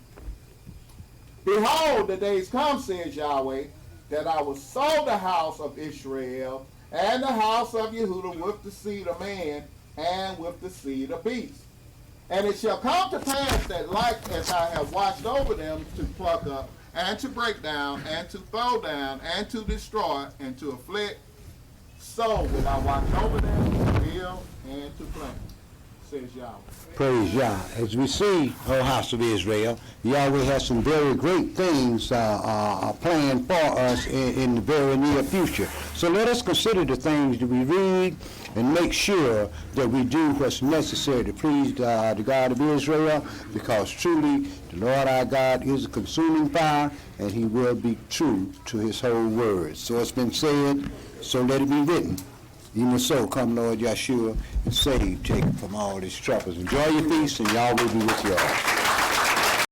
Behold, the days come, says Yahweh, that I will sow the house of Israel and the house of Yehudah with the seed of man and with the seed of beast. And it shall come to pass that like as I have watched over them to pluck up and to break down and to throw down and to destroy and to afflict, so will I watch over them to build and to plant, says Yahweh. Praise Yah. As we see, O house of Israel, Yahweh has some very great things planned for us in the very near future. So let us consider the things that we read and make sure that we do what's necessary to please the God of Israel, because truly the Lord our God is a consuming fire, and he will be true to his whole word. So it's been said, so let it be written. Even so, come Lord Yeshua and save Jacob from all his troubles. Enjoy your feast, and y'all will be with you all.